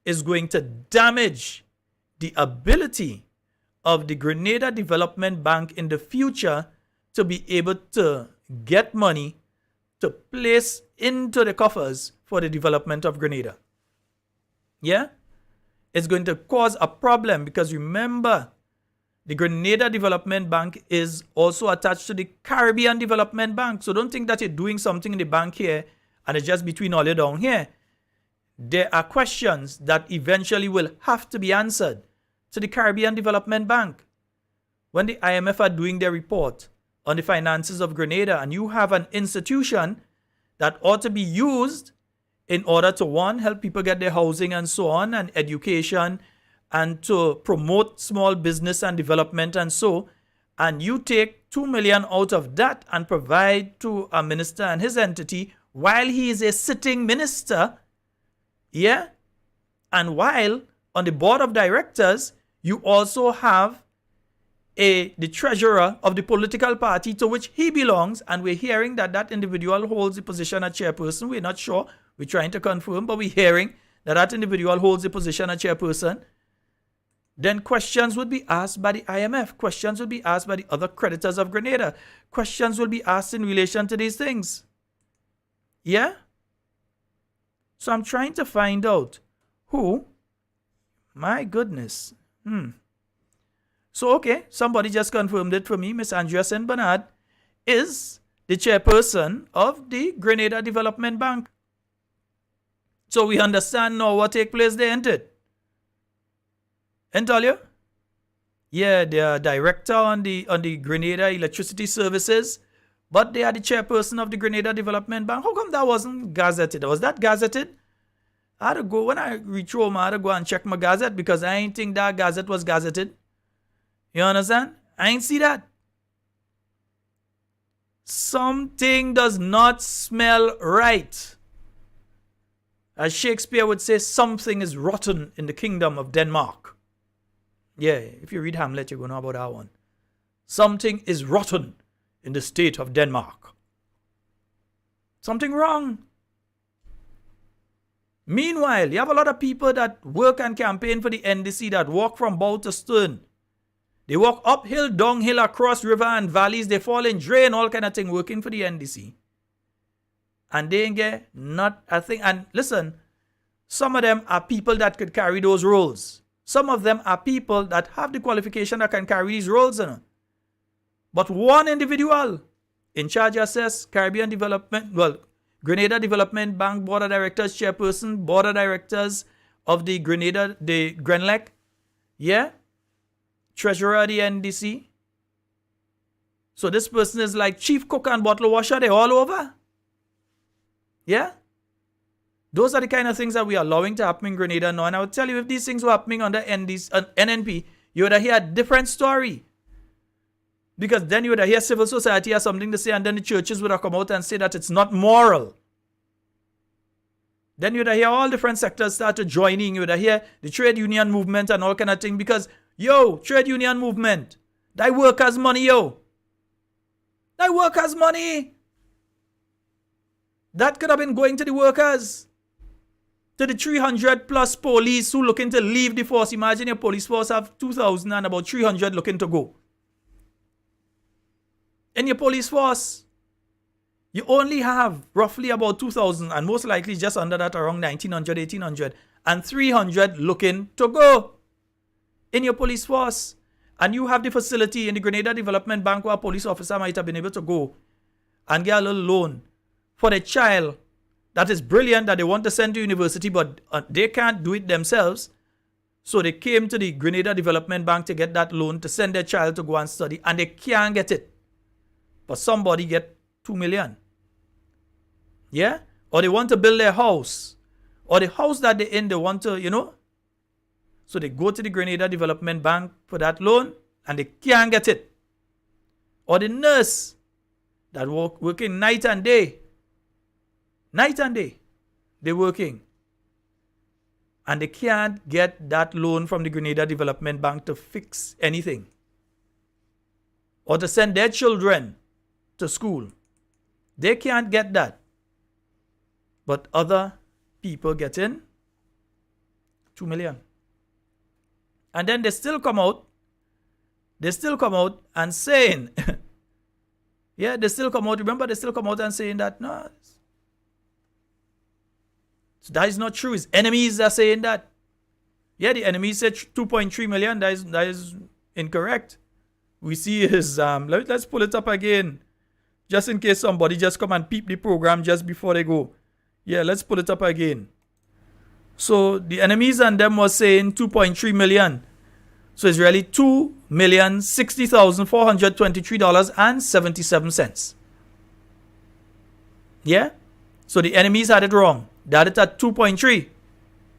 is going to damage the ability of the Grenada Development Bank in the future to be able to get money to place into the coffers for the development of Grenada. Yeah? It's going to cause a problem because remember, the Grenada Development Bank is also attached to the Caribbean Development Bank. So don't think that you're doing something in the bank here and it's just between all you down here. There are questions that eventually will have to be answered to the Caribbean Development Bank. When the IMF are doing their report on the finances of Grenada and you have an institution that ought to be used in order to, one, help people get their housing and so on, and education, and to promote small business and development and so, and you take 2 million out of that and provide to a minister and his entity while he is a sitting minister, yeah? And while on the board of directors, you also have the treasurer of the political party to which he belongs, and we're hearing that that individual holds the position of chairperson. We're not sure. We're trying to confirm, but we're hearing that that individual holds the position of chairperson. Then questions would be asked by the IMF. Questions would be asked by the other creditors of Grenada. Questions will be asked in relation to these things. Yeah? So I'm trying to find out who, my goodness, So, okay, somebody just confirmed it for me. Miss Andrea St. Bernard is the chairperson of the Grenada Development Bank. So we understand now what take place there, ain't it? Ain't all you? Yeah, they are director on the Grenada Electricity Services, but they are the chairperson of the Grenada Development Bank. How come that wasn't gazetted? Was that gazetted? I had to go, when I reach home, I had to go and check my gazette because I ain't think that gazette was gazetted. You understand? I ain't see that. Something does not smell right. As Shakespeare would say, something is rotten in the kingdom of Denmark. Yeah, if you read Hamlet, you're going to know about that one. Something is rotten in the state of Denmark. Something wrong. Meanwhile, you have a lot of people that work and campaign for the NDC that walk from bow to stern. They walk uphill, downhill, across river and valleys. They fall in drain, all kind of thing, working for the NDC. And they ain't get not a thing. And listen, some of them are people that could carry those roles. Some of them are people that have the qualification that can carry these roles. But one individual in charge of Caribbean Development, Grenada Development Bank Board of Directors chairperson, Board of Directors of the Grenlec, yeah, treasurer of the NDC. So this person is like chief cook and bottle washer. They're all over. Yeah? Those are the kind of things that we are allowing to happen in Grenada now. And I would tell you, if these things were happening under NNP, you would have heard a different story. Because then you would have heard civil society has something to say, and then the churches would have come out and say that it's not moral. Then you would have heard all different sectors started joining. You would have heard the trade union movement and all kind of thing. Because, yo, trade union movement, that workers' money, yo. That workers' money. That could have been going to the workers. To the 300 plus police who looking to leave the force. Imagine your police force have 2,000 and about 300 looking to go. In your police force, you only have roughly about 2,000 and most likely just under that around 1,900, 1,800 and 300 looking to go in your police force. And you have the facility in the Grenada Development Bank where a police officer might have been able to go and get a little loan for the child that is brilliant that they want to send to university, but they can't do it themselves. So they came to the Grenada Development Bank to get that loan to send their child to go and study, and they can't get it. But somebody get 2 million. Yeah? Or they want to build their house. Or the house that they're in, they want to, So they go to the Grenada Development Bank for that loan, and they can't get it. Or the nurse that working night and day. Night and day, they're working. And they can't get that loan from the Grenada Development Bank to fix anything. Or to send their children to school. They can't get that. But other people get in 2 million. And then they still come out and saying, yeah, they still come out. Remember, they still come out and saying that, no, so that is not true. His enemies are saying that. Yeah, the enemies said 2.3 million. That is incorrect. We see his, let's pull it up again. Just in case somebody just come and peep the program just before they go. Yeah, let's pull it up again. So the enemies and them was saying 2.3 million. So it's really $2,060,423.77. Yeah? So the enemies had it wrong. They had it at 2.3.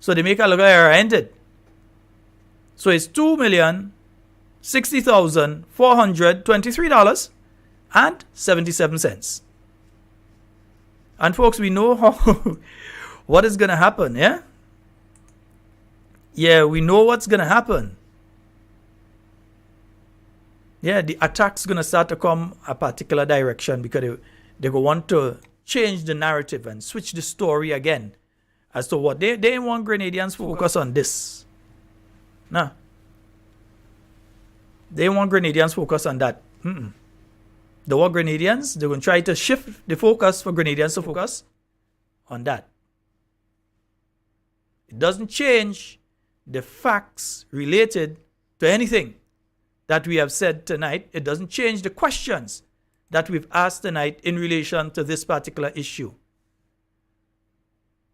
So they make a little error, ain't it? So it's $2,060,423.77. And folks, we know what is going to happen, yeah? Yeah, we know what's going to happen. Yeah, the attack's going to start to come a particular direction because they go want to change the narrative and switch the story again as to what they want Grenadians focus on this. Nah. They want Grenadians focus on that. They want Grenadians, they're going to try to shift the focus for Grenadians to focus on that. It doesn't change the facts related to anything. that we have said tonight. It doesn't change the questions that we've asked tonight in relation to this particular issue.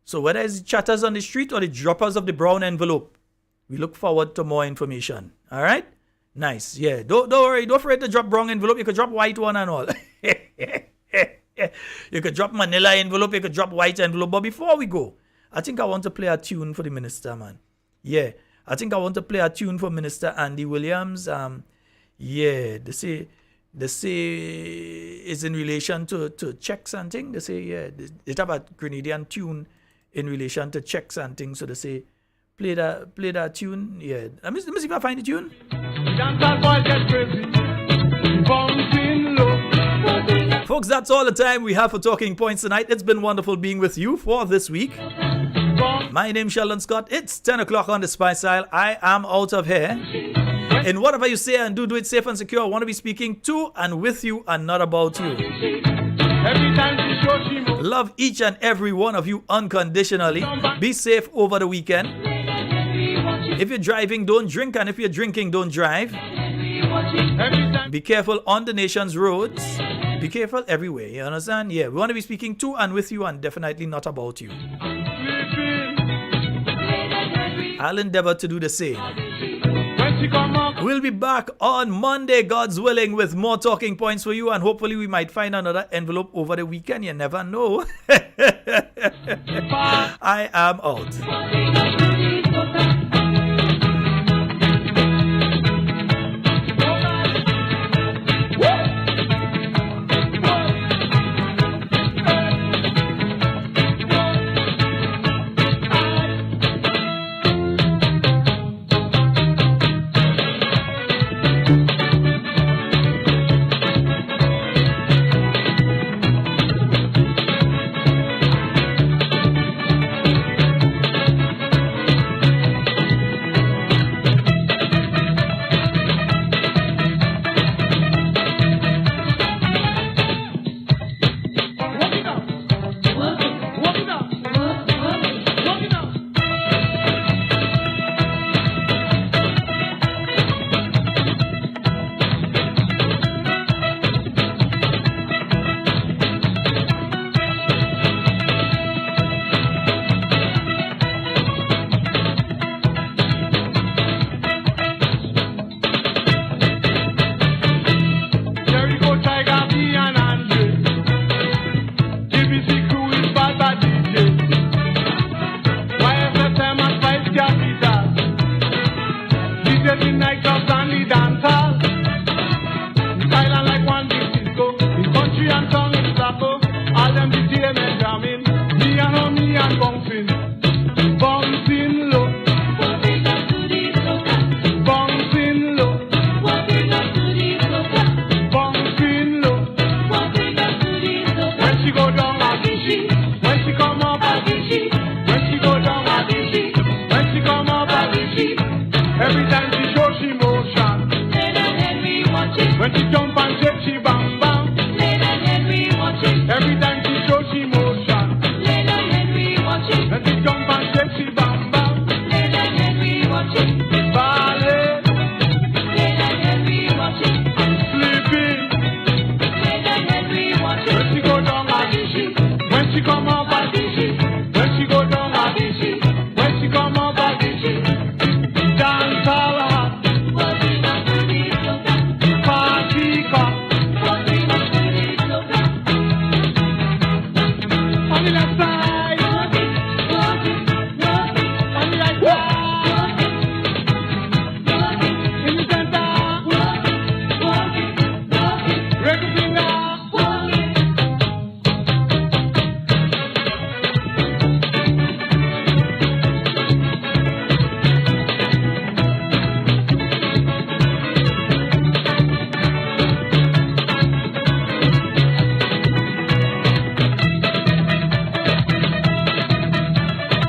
So whether it's chatters on the street or the droppers of the brown envelope, we look forward to more information. All right? Nice. Yeah. Don't worry. Don't afraid to drop brown envelope. You could drop white one and all. You could drop manila envelope. You could drop white envelope. But before we go, I think I want to play a tune for the minister, man. Yeah. I think I want to play a tune for Minister Andy Williams. Yeah. They say it's in relation to checks and things. They say, yeah, they have a Grenadian tune in relation to checks and things. So they say, play that tune. Yeah. Let me see if I find the tune. Folks, that's all the time we have for Talking Points tonight. It's been wonderful being with you for this week. My name's Sheldon Scott. It's 10 o'clock on the Spice Isle. I am out of here. And whatever you say and do it safe and secure. I want to be speaking to and with you and not about you. Love each and every one of you unconditionally. Be safe over the weekend. If you're driving, don't drink. And if you're drinking, don't drive. Be careful on the nation's roads. Be careful everywhere. You understand? Yeah, we want to be speaking to and with you and definitely not about you. I'll endeavor to do the same. We'll be back on Monday, God's willing, with more talking points for you, and hopefully we might find another envelope over the weekend. You never know. I am out. All them DJ men jamming, me and homie and bouncing.